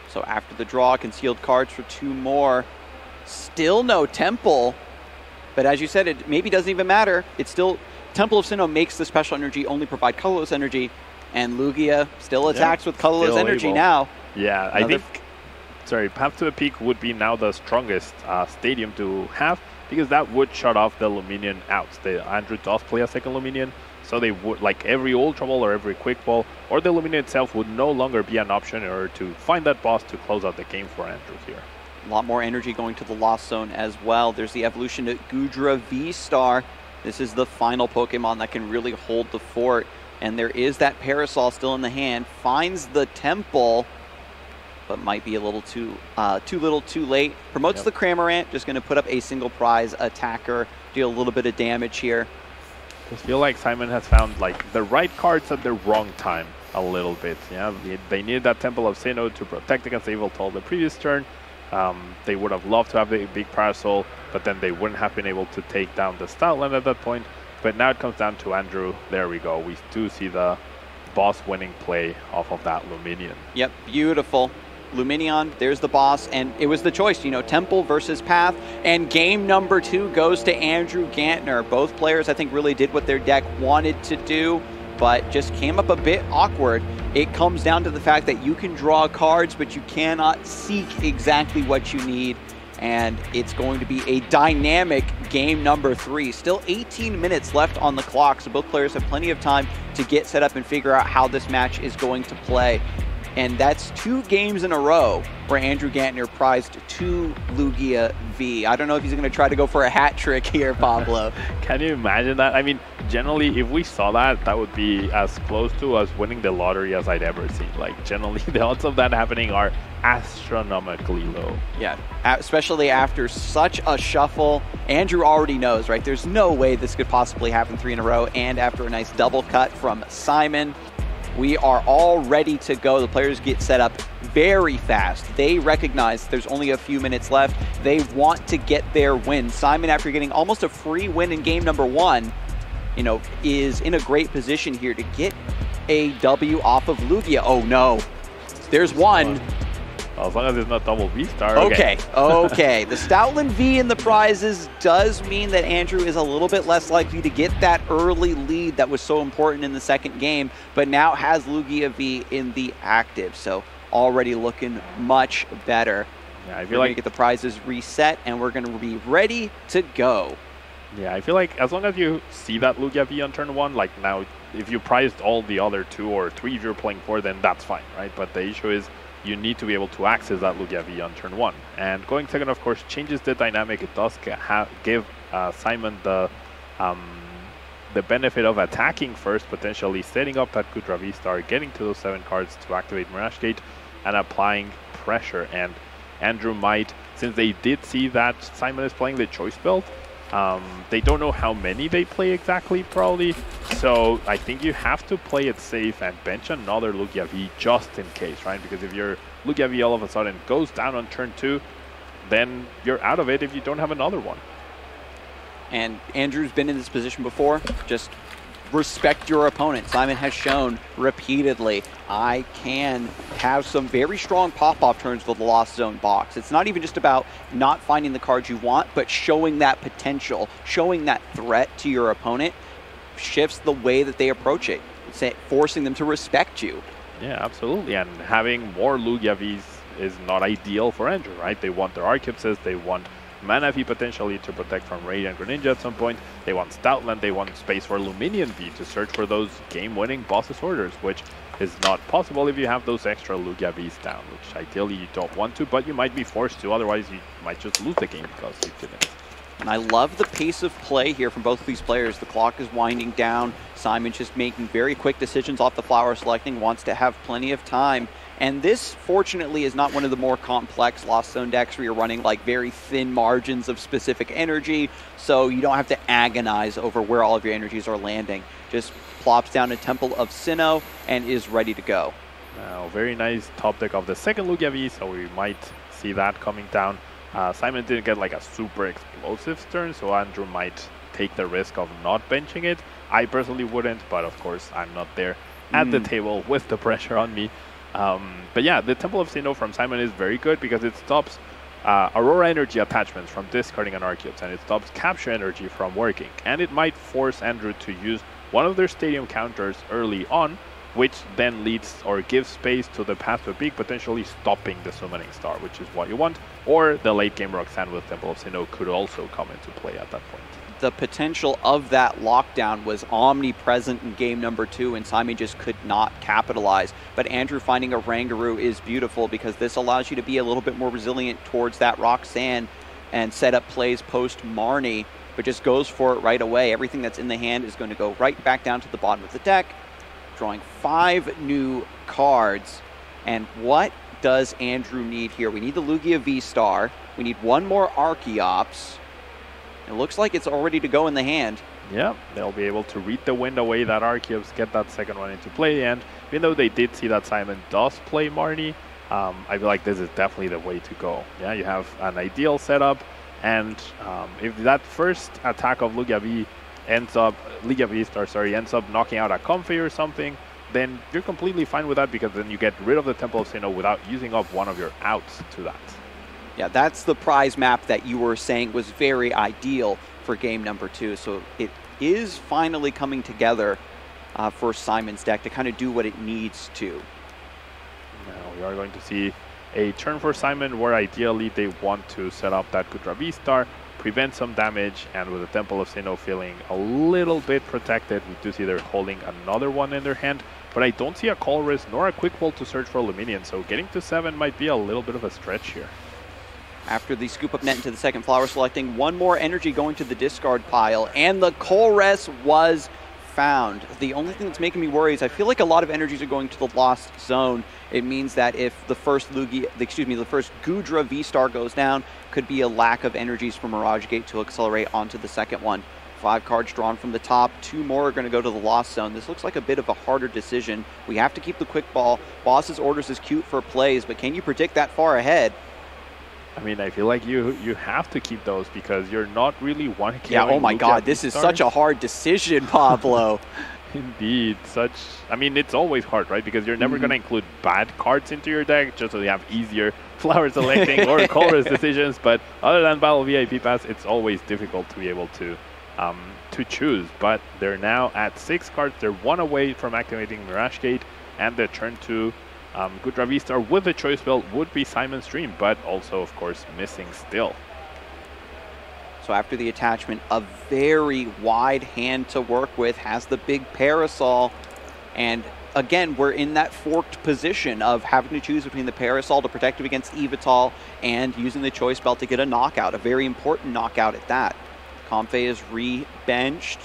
So after the draw, concealed cards for 2 more. Still no Temple, but as you said, it maybe doesn't even matter. It's still... Temple of Sinnoh makes the special energy only provide colorless energy, and Lugia still attacks with colorless energy now. Yeah, I think, sorry, Path to the Peak would be now the strongest stadium to have, because that would shut off the Luminion out. Andrew does play a second Luminion, so they would, like every Ultra Ball or every Quick Ball, or the Luminion itself would no longer be an option in order to find that boss to close out the game for Andrew here. A lot more energy going to the Lost Zone as well. There's the evolution to Goodra V-Star. This is the final Pokemon that can really hold the fort. And there is that Parasol still in the hand. Finds the Temple, but might be a little too little too late. Promotes the Cramorant, just going to put up a single prize attacker, deal a little bit of damage here. I feel like Simon has found like the right cards at the wrong time a little bit. Yeah, they needed that Temple of Sinnoh to protect against Yveltal the previous turn. They would have loved to have the big Parasol, but then they wouldn't have been able to take down the Stoutland at that point. But now it comes down to Andrew. There we go. We do see the boss winning play off of that Luminion. Yep, beautiful. Luminion, there's the boss, and it was the choice, you know, Temple versus Path, and game number 2 goes to Andrew Gantner. Both players, I think, really did what their deck wanted to do, but just came up a bit awkward. It comes down to the fact that you can draw cards, but you cannot seek exactly what you need, and it's going to be a dynamic game number 3. Still 18 minutes left on the clock, so both players have plenty of time to get set up and figure out how this match is going to play. And that's 2 games in a row where Andrew Gantner prized 2 Lugia V. I don't know if he's going to try to go for a hat trick here, Pablo. Can you imagine that? I mean, generally, if we saw that, that would be as close to us winning the lottery as I'd ever seen. Like, generally, the odds of that happening are astronomically low. Yeah, especially after such a shuffle. Andrew already knows, right? There's no way this could possibly happen 3 in a row. And after a nice double cut from Simon, we are all ready to go. The players get set up very fast. They recognize there's only a few minutes left. They want to get their win. Simon, after getting almost a free win in game number 1, you know, is in a great position here to get a W off of Lugia. Oh no, there's one. Well, as long as it's not double V-star. Okay. The Stoutland V in the prizes does mean that Andrew is a little bit less likely to get that early lead that was so important in the second game, but now has Lugia V in the active, so already looking much better. Yeah, I feel we're like gonna get the prizes reset, and we're gonna be ready to go. Yeah, I feel like as long as you see that Lugia V on turn 1, like now, if you prized all the other 2 or 3 if you're playing 4, then that's fine, right? But the issue is you need to be able to access that Lugia V on turn 1. And going second, of course, changes the dynamic. It does give Simon the benefit of attacking first, potentially setting up that Goodra V-star, getting to those 7 cards to activate Mirage Gate, and applying pressure. And Andrew might, since they did see that Simon is playing the choice build, they don't know how many they play exactly, probably. So I think you have to play it safe and bench another Lugia V just in case, right? Because if your Lugia V all of a sudden goes down on turn 2, then you're out of it if you don't have another one. And Andrew's been in this position before. Just respect your opponent. Simon has shown repeatedly, I can have some very strong pop-off turns with the Lost Zone box. It's not even just about not finding the cards you want, but showing that potential, showing that threat to your opponent shifts the way that they approach it, forcing them to respect you. Yeah, absolutely. And having more Lugia Vs is not ideal for Andrew, right? They want their Archeopsis, they want Mana V potentially to protect from Radiant Greninja at some point. They want Stoutland, they want space for Luminion V to search for those game-winning Boss's Orders, which is not possible if you have those extra Lugia Vs down, which ideally you don't want to, but you might be forced to, otherwise you might just lose the game because you didn't. And I love the pace of play here from both of these players. The clock is winding down. Simon's just making very quick decisions off the flower selecting, wants to have plenty of time. And this, fortunately, is not one of the more complex Lost Zone decks where you're running like very thin margins of specific energy, so you don't have to agonize over where all of your energies are landing. Just plops down a Temple of Sinnoh and is ready to go. Now, very nice top deck of the second Lugia V, so we might see that coming down. Simon didn't get like a super explosive turn, so Andrew might take the risk of not benching it. I personally wouldn't, but of course I'm not there at the table with the pressure on me. But yeah, the Temple of Sinnoh from Simon is very good because it stops Aurora energy attachments from discarding an Archeops, and it stops capture energy from working. And it might force Andrew to use one of their stadium counters early on, which then leads or gives space to the path to a peak, potentially stopping the summoning star, which is what you want. Or the late game Roxanne with Temple of Sinnoh could also come into play at that point. The potential of that lockdown was omnipresent in game number 2, and Simon just could not capitalize. But Andrew finding a Rangaroo is beautiful because this allows you to be a little bit more resilient towards that Roxanne and set up plays post Marnie, but just goes for it right away. Everything that's in the hand is going to go right back down to the bottom of the deck, drawing 5 new cards. And what does Andrew need here? We need the Lugia V-Star. We need one more Archeops. It looks like it's all ready to go in the hand. Yeah, they'll be able to read the wind away that Archeops, get that second one into play. And even though they did see that Simon does play Marnie, I feel like this is definitely the way to go. Yeah, you have an ideal setup. And if that first attack of Lugia V ends up knocking out a Comfey or something, then you're completely fine with that because then you get rid of the Temple of Sinnoh without using up one of your outs to that. Yeah, that's the prize map that you were saying was very ideal for game number 2. So it is finally coming together for Simon's deck to kind of do what it needs to. Now we are going to see a turn for Simon where ideally they want to set up that Goodra V-Star, prevent some damage, and with the Temple of Sinnoh feeling a little bit protected, we do see they're holding another one in their hand. but I don't see a call risk nor a quick ball to search for Luminion, so getting to 7 might be a little bit of a stretch here. After the scoop up net into the second flower selecting, one more energy going to the discard pile, and the Colress was found. The only thing that's making me worry is I feel like a lot of energies are going to the lost zone. It means that if the first the first Goodra V-Star goes down, could be a lack of energies for Mirage Gate to accelerate onto the second one. 5 cards drawn from the top, 2 more are going to go to the lost zone. This looks like a bit of a harder decision. We have to keep the quick ball. Boss's orders is cute for plays, but can you predict that far ahead? I mean, I feel like you have to keep those because you're not really one killing. Yeah, oh my god, this is such a hard decision, Pablo. Indeed, I mean, it's always hard, right? Because you're never going to include bad cards into your deck just so you have easier flower selecting or colorless decisions. But other than Battle VIP Pass, it's always difficult to be able to choose. But they're now at 6 cards. They're 1 away from activating Mirage Gate, and their turn to Goodra V-Star with the choice belt would be Simon's Dream, but also, of course, missing still. So after the attachment, a very wide hand to work with, has the big Parasol, and again, we're in that forked position of having to choose between the Parasol to protect it against Evital and using the choice belt to get a knockout, a very important knockout at that. Comfey is re-benched.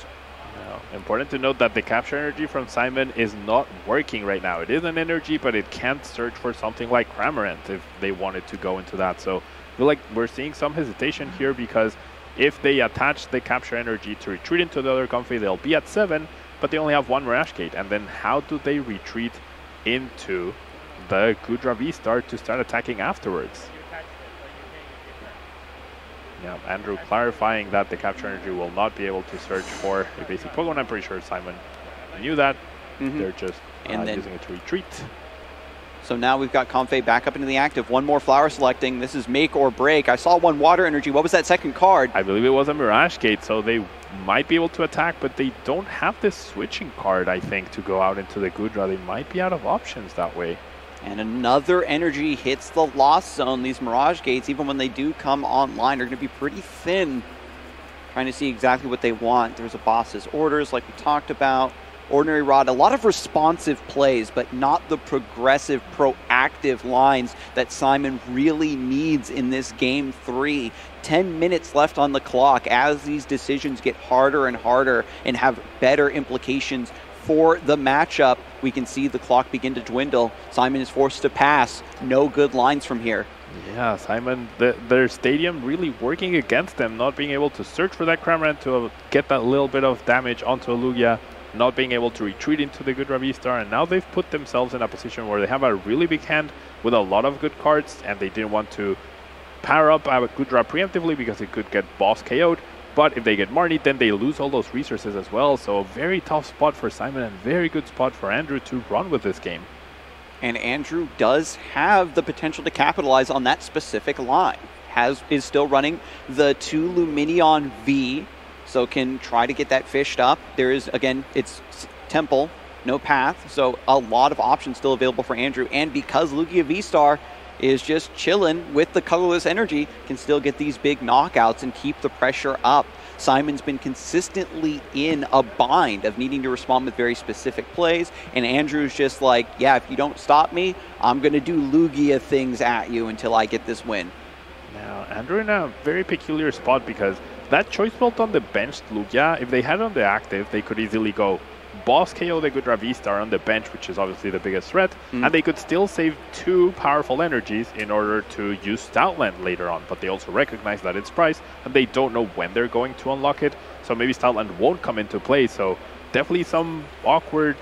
Important to note that the capture energy from Simon is not working right now. It is an energy, but it can't search for something like Cramorant if they wanted to go into that. So I feel like we're seeing some hesitation here because if they attach the capture energy to retreat into the other Comfey, they'll be at 7, but they only have 1 Mirage Gate. And then how do they retreat into the Goodra V-Star to start attacking afterwards? Yeah, Andrew clarifying that the capture energy will not be able to search for a basic Pokemon. I'm pretty sure Simon knew that. They're just using it to retreat. So now we've got Comfey back up into the active. 1 more flower selecting. This is make or break. I saw 1 water energy. What was that second card? I believe it was a Mirage Gate, so they might be able to attack, but they don't have this switching card, I think, to go out into the Goodra. They might be out of options that way. And another energy hits the lost zone. These Mirage Gates, even when they do come online, are going to be pretty thin. Trying to see exactly what they want. There's a boss's orders like we talked about. Ordinary Rod, a lot of responsive plays, but not the progressive, proactive lines that Simon really needs in this game 3. 10 minutes left on the clock as these decisions get harder and harder and have better implications for the matchup. We can see the clock begin to dwindle. Simon is forced to pass. No good lines from here. Yeah, Simon, their stadium really working against them, not being able to search for that Cramorant to get that little bit of damage onto a Lugia, not being able to retreat into the Goodra V-Star, and now they've put themselves in a position where they have a really big hand with a lot of good cards, and they didn't want to power up a Goodra preemptively because it could get boss KO'd. But if they get Marnie, then they lose all those resources as well. So a very tough spot for Simon and very good spot for Andrew to run with this game. And Andrew does have the potential to capitalize on that specific line. Is still running the 2 Luminion V, so can try to get that fished up. There is, again, it's Temple, no path, so a lot of options still available for Andrew. And because Lugia V-Star is just chilling with the colorless energy, can still get these big knockouts and keep the pressure up. Simon's been consistently in a bind of needing to respond with very specific plays, and Andrew's just like, yeah, if you don't stop me, I'm going to do Lugia things at you until I get this win. Now, Andrew in a very peculiar spot because that choice belt on the benched Lugia, if they had it on the active, they could easily go boss KO the Goodra V-Star on the bench, which is obviously the biggest threat, and they could still save 2 powerful energies in order to use Stoutland later on, but they also recognize that it's priced, and they don't know when they're going to unlock it, so maybe Stoutland won't come into play, so definitely some awkward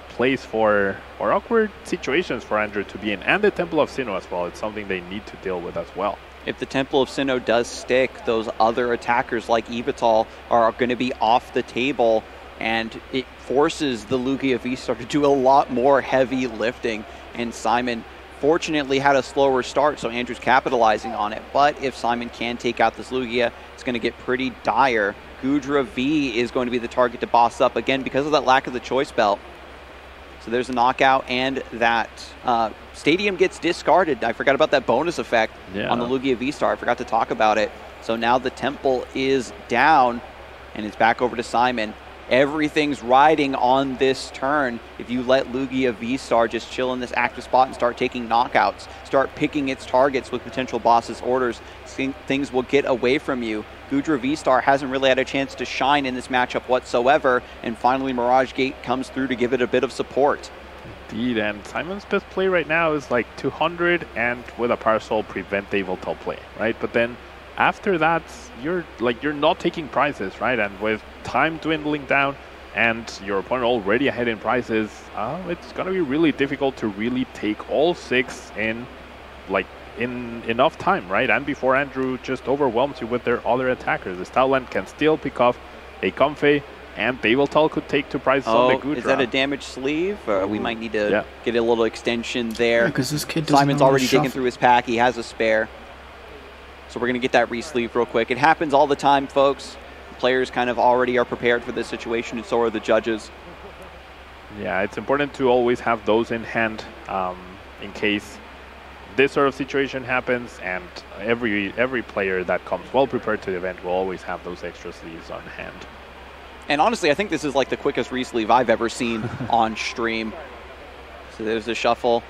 plays or awkward situations for Andrew to be in, and the Temple of Sinnoh as well. It's something they need to deal with as well. If the Temple of Sinnoh does stick, those other attackers like Evital are going to be off the table, and it forces the Lugia V-Star to do a lot more heavy lifting. And Simon fortunately had a slower start, so Andrew's capitalizing on it. But if Simon can take out this Lugia, it's going to get pretty dire. Goodra V is going to be the target to boss up again because of that lack of the choice belt. So there's a knockout, and that stadium gets discarded. I forgot about that bonus effect on the Lugia V-Star. I forgot to talk about it. So now the Temple is down, and it's back over to Simon. Everything's riding on this turn. If you let Lugia V-Star just chill in this active spot and start taking knockouts, start picking its targets with potential boss's orders, things will get away from you. Goodra V-Star hasn't really had a chance to shine in this matchup whatsoever, and finally Mirage Gate comes through to give it a bit of support. Indeed, and Simon's best play right now is like 200 and with a Parasol prevent the Yveltal play, right? But then after that, you're not taking prizes, right? And with time dwindling down and your opponent already ahead in prizes, it's going to be really difficult to really take all 6 in enough time, right? And before Andrew just overwhelms you with their other attackers. The Stoutland can still pick off a Comfey, and the Yveltal could take 2 prizes on the Goodra. Is that a damaged sleeve? We might need to get a little extension there. Because this kid doesn't Simon's already digging through his pack. He has a spare. So we're going to get that re-sleeve real quick. It happens all the time, folks. Players kind of already are prepared for this situation, and so are the judges. Yeah, it's important to always have those in hand in case this sort of situation happens, and every player that comes well prepared to the event will always have those extra sleeves on hand. And honestly, I think this is like the quickest re-sleeve I've ever seen on stream. So there's the shuffle.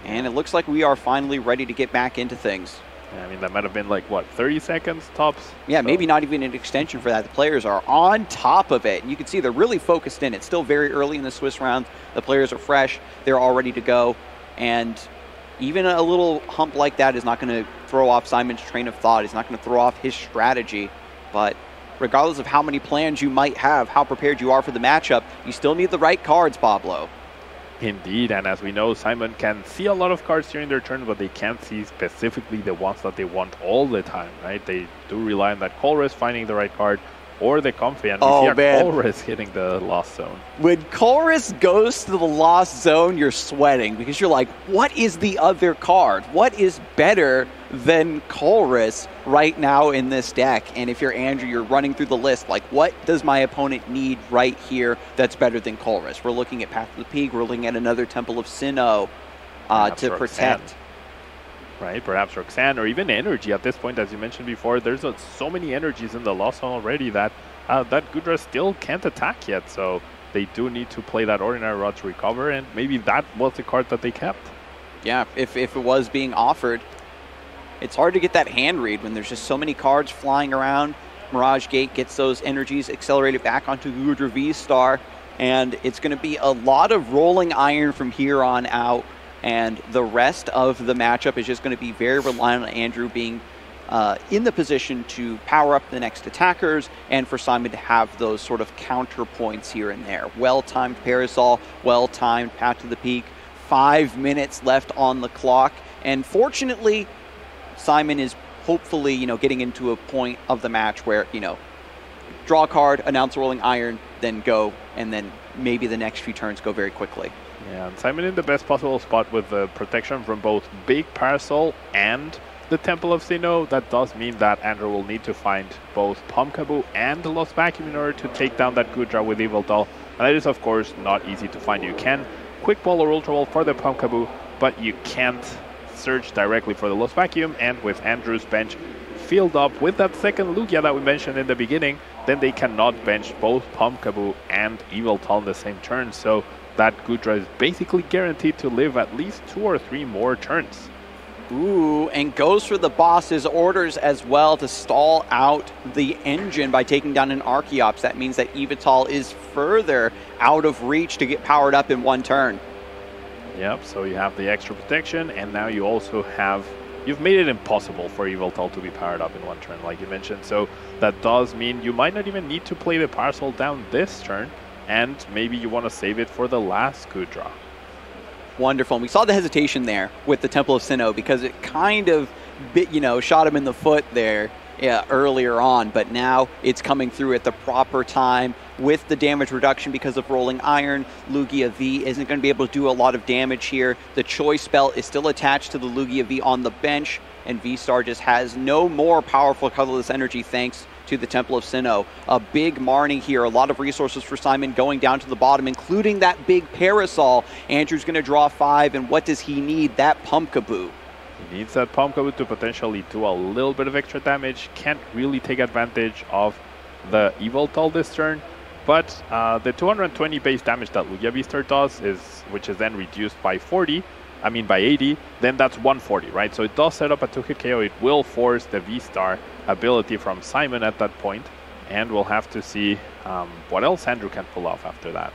And it looks like we are finally ready to get back into things. Yeah, I mean, that might have been like, what, 30 seconds tops? Yeah, so maybe not even an extension for that. The players are on top of it. And you can see they're really focused in. It's still very early in the Swiss round. The players are fresh. They're all ready to go. And even a little hump like that is not going to throw off Simon's train of thought. It's not going to throw off his strategy. But regardless of how many plans you might have, how prepared you are for the matchup, you still need the right cards, Pablo. Indeed, and as we know, Simon can see a lot of cards during their turn, but they can't see specifically the ones that they want all the time, right? They do rely on that Colress finding the right card, or the Comfey, and we see a Colress hitting the Lost Zone. When Colress goes to the Lost Zone, you're sweating, because you're like, what is the other card? What is better than Colress right now in this deck? And if you're Andrew, you're running through the list, like, what does my opponent need right here that's better than Colress? We're looking at Path to the Peak, we're looking at another Temple of Sinnoh to protect. Right, perhaps Roxanne, or even Energy at this point, as you mentioned before. There's so many energies in the Lost Zone already that that Goodra still can't attack yet, so they do need to play that Ordinary Rod to recover, and maybe that was the card that they kept. Yeah, if it was being offered. It's hard to get that hand read when there's just so many cards flying around. Mirage Gate gets those energies accelerated back onto Goodra V-Star, and it's going to be a lot of rolling iron from here on out. And the rest of the matchup is just going to be very reliant on Andrew being in the position to power up the next attackers, and for Simon to have those sort of counterpoints here and there. Well-timed Parasol, well-timed Path to the Peak. 5 minutes left on the clock, and fortunately, Simon is hopefully, getting into a point of the match where, draw a card, announce rolling iron, then go, and then maybe the next few turns go very quickly. Yeah, and Simon in the best possible spot with the protection from both Big Parasol and the Temple of Sinnoh. That does mean that Andrew will need to find both Pumpkaboo and the Lost Vacuum in order to take down that Goodra with Yveltal. And that is, of course, not easy to find. You can Quick Ball or Ultra Ball for the Pumpkaboo, but you can't search directly for the Lost Vacuum. And with Andrew's bench filled up with that second Lugia that we mentioned in the beginning, then they cannot bench both Pumpkaboo and Yveltal in the same turn. So that Goodra is basically guaranteed to live at least 2 or 3 more turns. Ooh, and goes for the boss's orders as well to stall out the engine by taking down an Archeops. That means that Yveltal is further out of reach to get powered up in 1 turn. Yep, so you have the extra protection, and now you also have... You've made it impossible for Yveltal to be powered up in 1 turn, like you mentioned. So that does mean you might not even need to play the Parasol down this turn, and maybe you want to save it for the last Goodra. Wonderful. And we saw the hesitation there with the Temple of Sinnoh because it kind of shot him in the foot there earlier on, but now it's coming through at the proper time with the damage reduction because of rolling iron. Lugia V isn't going to be able to do a lot of damage here. The choice spell is still attached to the Lugia V on the bench, and V-Star just has no more powerful colorless energy thanks to the Temple of Sinnoh. A big Marnie here, a lot of resources for Simon going down to the bottom, including that big Parasol. Andrew's going to draw 5, and what does he need? That Pumpkaboo. He needs that Pumpkaboo to potentially do a little bit of extra damage. Can't really take advantage of the Evoltol this turn. But the 220 base damage that Lugia V-Star does, which is then reduced by 80, then that's 140, right? So it does set up a 2-hit KO. It will force the V-Star ability from Simon at that point, and we'll have to see what else Andrew can pull off after that.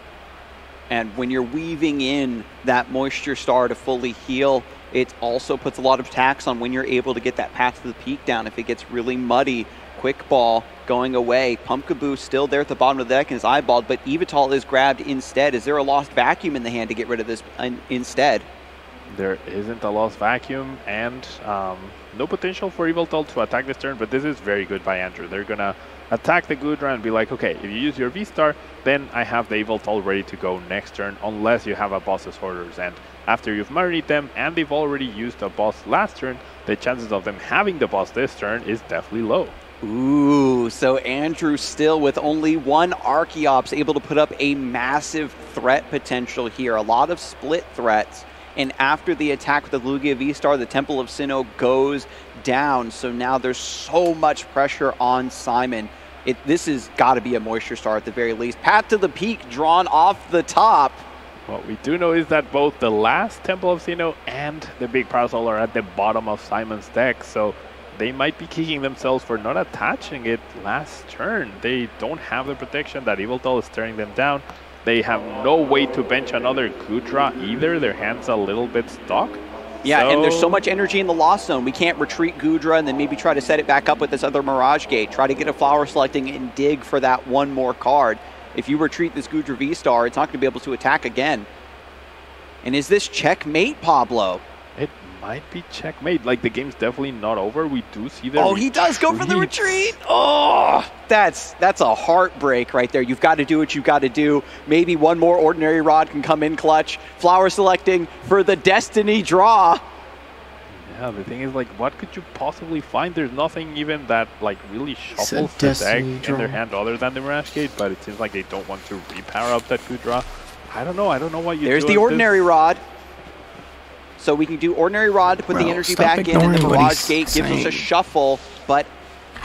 And when you're weaving in that Moisture Star to fully heal, it also puts a lot of tax on when you're able to get that path to the peak down. If it gets really muddy, Quick Ball going away. Pumpkaboo still there at the bottom of the deck and is eyeballed, but Yveltal is grabbed instead. Is there a lost vacuum in the hand to get rid of this instead? There isn't a lost vacuum, and no potential for Yveltal to attack this turn, but this is very good by Andrew. They're going to attack the Goodra and be like, okay, if you use your V-Star, then I have the Yveltal ready to go next turn, unless you have a boss's orders. And after you've married them, and they've already used a boss last turn, the chances of them having the boss this turn is definitely low. Ooh, so Andrew still with only one Archeops able to put up a massive threat potential here. A lot of split threats. And after the attack with the Lugia V-Star, the Temple of Sinnoh goes down. So now there's so much pressure on Simon. This has got to be a Moisture Star at the very least. Path to the Peak drawn off the top. What we do know is that both the last Temple of Sinnoh and the Big Parasol are at the bottom of Simon's deck. So they might be kicking themselves for not attaching it last turn. They don't have the protection. That Yveltal is tearing them down. They have no way to bench another Goodra either. Their hand's a little bit stuck. Yeah, and there's so much energy in the Lost Zone. We can't retreat Goodra and then maybe try to set it back up with this other Mirage Gate. Try to get a Flower Selecting and dig for that one more card. If you retreat this Goodra V-Star, it's not going to be able to attack again. And is this checkmate, Pablo? It might be checkmate. Like, the game's definitely not over. We do see the he does go for the retreat. Oh, that's a heartbreak right there. You've got to do what you've got to do. Maybe one more Ordinary Rod can come in clutch. Flower Selecting for the Destiny draw. Yeah, the thing is, like, what could you possibly find? There's nothing even that, like, really shuffles the deck in their hand other than the Mirage Gate, but it seems like they don't want to repower up that Goodra. I don't know what you do. There's the Ordinary Rod. So we can do Ordinary Rod to put the energy back in, and the Mirage Gate gives us a shuffle, but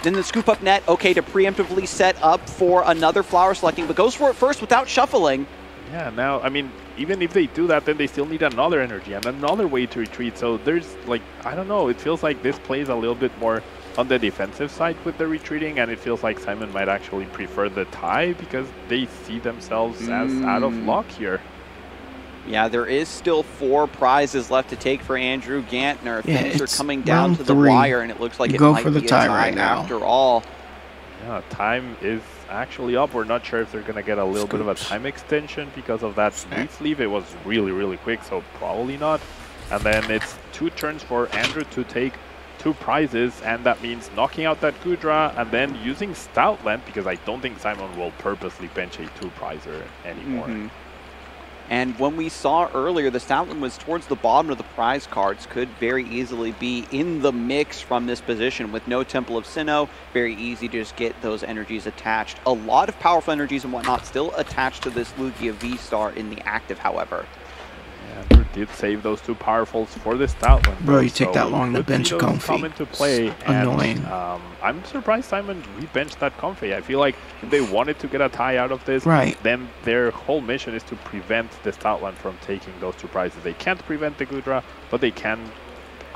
then the Scoop Up Net, okay, to preemptively set up for another Flower Selecting, but goes for it first without shuffling. Yeah, now, I mean, even if they do that, then they still need another energy and another way to retreat. So there's, like, I don't know, it feels like this plays a little bit more on the defensive side with the retreating, and it feels like Simon might actually prefer the tie because they see themselves as out of luck here. Yeah, there is still 4 prizes left to take for Andrew Gantner. Things are coming down to the wire, and it looks like it might be a tie right now after all. Yeah, time is actually up. We're not sure if they're going to get a little bit of a time extension because of that sleeve. It was really, really quick, so probably not. And then it's 2 turns for Andrew to take 2 prizes, and that means knocking out that Goodra and then using Stoutland, because I don't think Simon will purposely bench a 2-prizer anymore. And when we saw earlier, the Stoutland was towards the bottom of the prize cards, could very easily be in the mix from this position. With no Temple of Sinnoh, very easy to just get those energies attached. A lot of powerful energies and whatnot still attached to this Lugia V-Star in the active, however. Andrew did save those 2 powerfuls for the Stoutland. Bro, you take that long to bench a Comfey. Come into play, annoying. And, I'm surprised Simon re-benched that Comfey. I feel like if they wanted to get a tie out of this, then their whole mission is to prevent the Stoutland from taking those 2 prizes. They can't prevent the Goodra, but they can,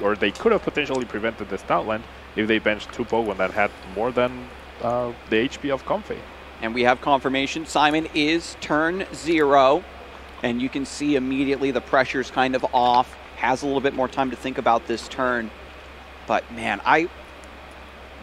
or they could have potentially prevented the Stoutland if they benched 2 Pokemon that had more than the HP of Comfey. And we have confirmation. Simon is turn 0. And you can see immediately the pressure's kind of off. Has a little bit more time to think about this turn. But man,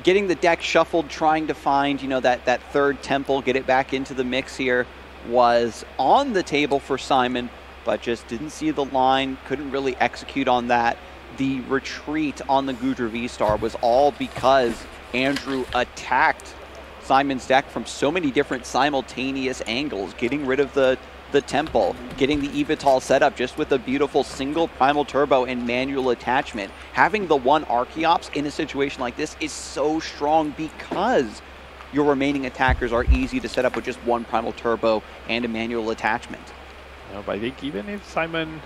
getting the deck shuffled, trying to find, you know, that 3rd temple, get it back into the mix here, was on the table for Simon, but just didn't see the line, couldn't really execute on that. The retreat on the Goodra V-Star was all because Andrew attacked Simon's deck from so many different simultaneous angles, getting rid of the temple, getting the Yveltal set up just with a beautiful single Primal Turbo and manual attachment. Having the 1 Archeops in a situation like this is so strong because your remaining attackers are easy to set up with just 1 Primal Turbo and a manual attachment. But I think even if Simon,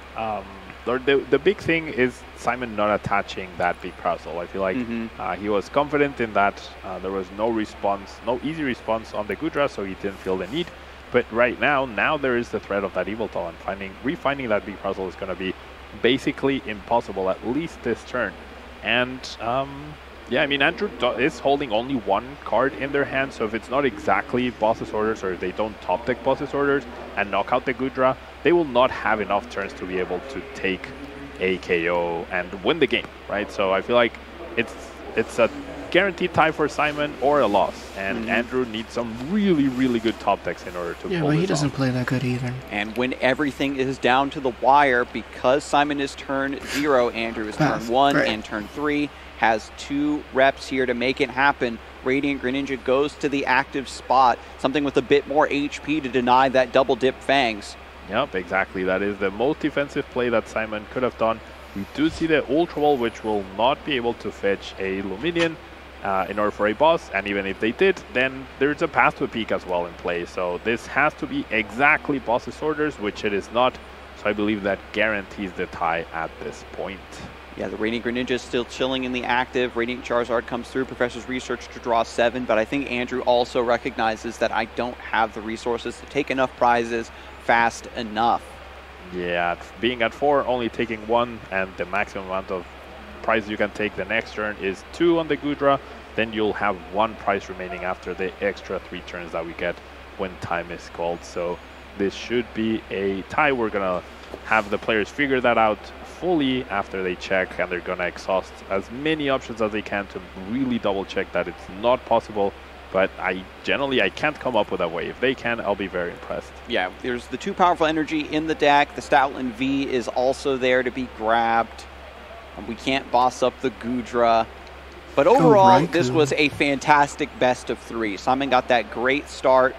the big thing is Simon not attaching that big parasol. I feel like he was confident in that. There was no response, no easy response on the Goodra, so he didn't feel the need. But right now there is the threat of that Evil Toll, and refinding that big parasol is going to be basically impossible, at least this turn. And yeah, I mean, Andrew is holding only one card in their hand, so if it's not exactly Boss's Orders, or if they don't top deck Boss's Orders and knock out the Goodra, they will not have enough turns to be able to take a KO and win the game, right? So I feel like it's a guaranteed tie for Simon or a loss, and Andrew needs some really good top decks in order to pull this off. Yeah, but he doesn't play that good either. And when everything is down to the wire, because Simon is turn 0, Andrew is turn 1 and turn 3, has 2 reps here to make it happen. Radiant Greninja goes to the active spot, something with a bit more HP to deny that double dip Fangs. Yep, exactly. That is the most defensive play that Simon could have done. We do see the Ultra Ball, which will not be able to fetch a Luminion in order for a boss, and even if they did, then there's a path to a peak as well in play. So this has to be exactly Boss's Orders, which it is not. So I believe that guarantees the tie at this point. Yeah, the Radiant Greninja is still chilling in the active. Radiant Charizard comes through, Professor's Research to draw 7, but I think Andrew also recognizes that I don't have the resources to take enough prizes fast enough. Yeah, being at 4, only taking 1, and the maximum amount of prizes you can take the next turn is 2 on the Goodra, then you'll have 1 prize remaining after the extra 3 turns that we get when time is called. So this should be a tie. We're gonna have the players figure that out fully after they check, and they're gonna exhaust as many options as they can to really double check that it's not possible. But I can't come up with a way. If they can, I'll be very impressed. Yeah, there's the 2 powerful energy in the deck. The Stoutland V is also there to be grabbed. We can't boss up the Goodra. But overall, this was a fantastic best of 3. Simon got that great start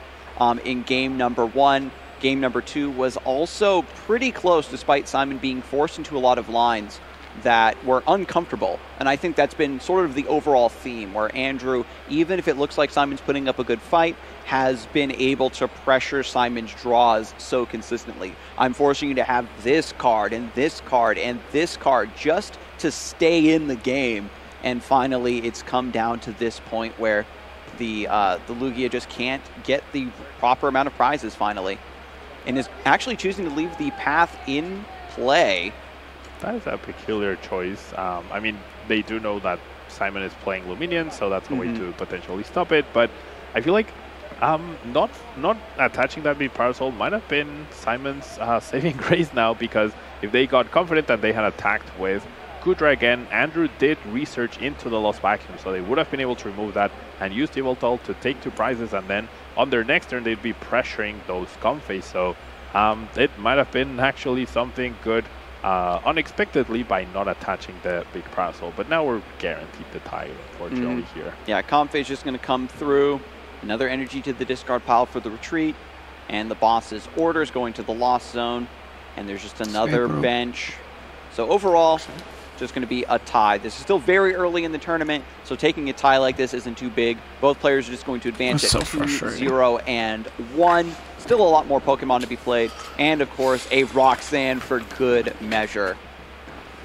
in game number 1. Game number 2 was also pretty close, despite Simon being forced into a lot of lines that were uncomfortable. And I think that's been sort of the overall theme, where Andrew, even if it looks like Simon's putting up a good fight, has been able to pressure Simon's draws so consistently. I'm forcing you to have this card and this card and this card just to stay in the game. And finally, it's come down to this point where the Lugia just can't get the proper amount of prizes finally, and is actually choosing to leave the path in play. That is a peculiar choice. I mean, they do know that Simon is playing Luminion, so that's a way to potentially stop it. But I feel like not attaching that big parasol might have been Simon's saving grace now, because if they got confident that they had attacked with Goodra again, Andrew did research into the Lost Vacuum, so they would have been able to remove that and use the Voltol to take 2 prizes, and then on their next turn they'd be pressuring those Comfey. So it might have been actually something good unexpectedly by not attaching the big parasol, but now we're guaranteed the tie, unfortunately, here. Yeah, Comfey is just going to come through. Another energy to the discard pile for the retreat, and the Boss's Orders going to the Lost Zone, and there's just another bench. So overall, just going to be a tie. This is still very early in the tournament, so taking a tie like this isn't too big. Both players are just going to advance at 2-0 and 1. Still a lot more Pokemon to be played, and of course a Roxanne for good measure.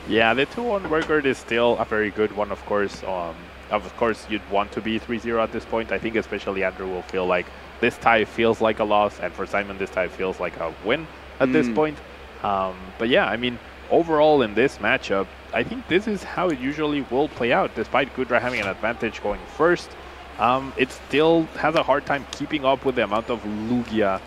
Yeah, the 2-1 record is still a very good one, of course. Of course, you'd want to be 3-0 at this point. I think especially Andrew will feel like this tie feels like a loss, and for Simon this tie feels like a win at this point. But yeah, I mean, overall in this matchup, I think this is how it usually will play out. Despite Goodra having an advantage going first, it still has a hard time keeping up with the amount of Lugia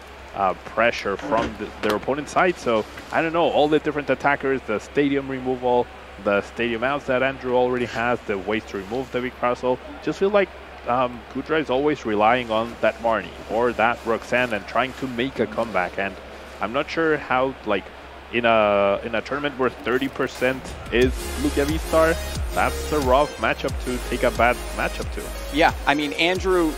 pressure from their opponent's side. So I don't know, all the different attackers, the stadium removal, the stadium outs that Andrew already has, the ways to remove the big parasol, just feel like Goodra is always relying on that Marnie or that Roxanne and trying to make a comeback. And I'm not sure how, like, in a tournament where 30% is Lugia V-Star, that's a rough matchup to take a bad matchup to. Yeah, I mean, Andrew...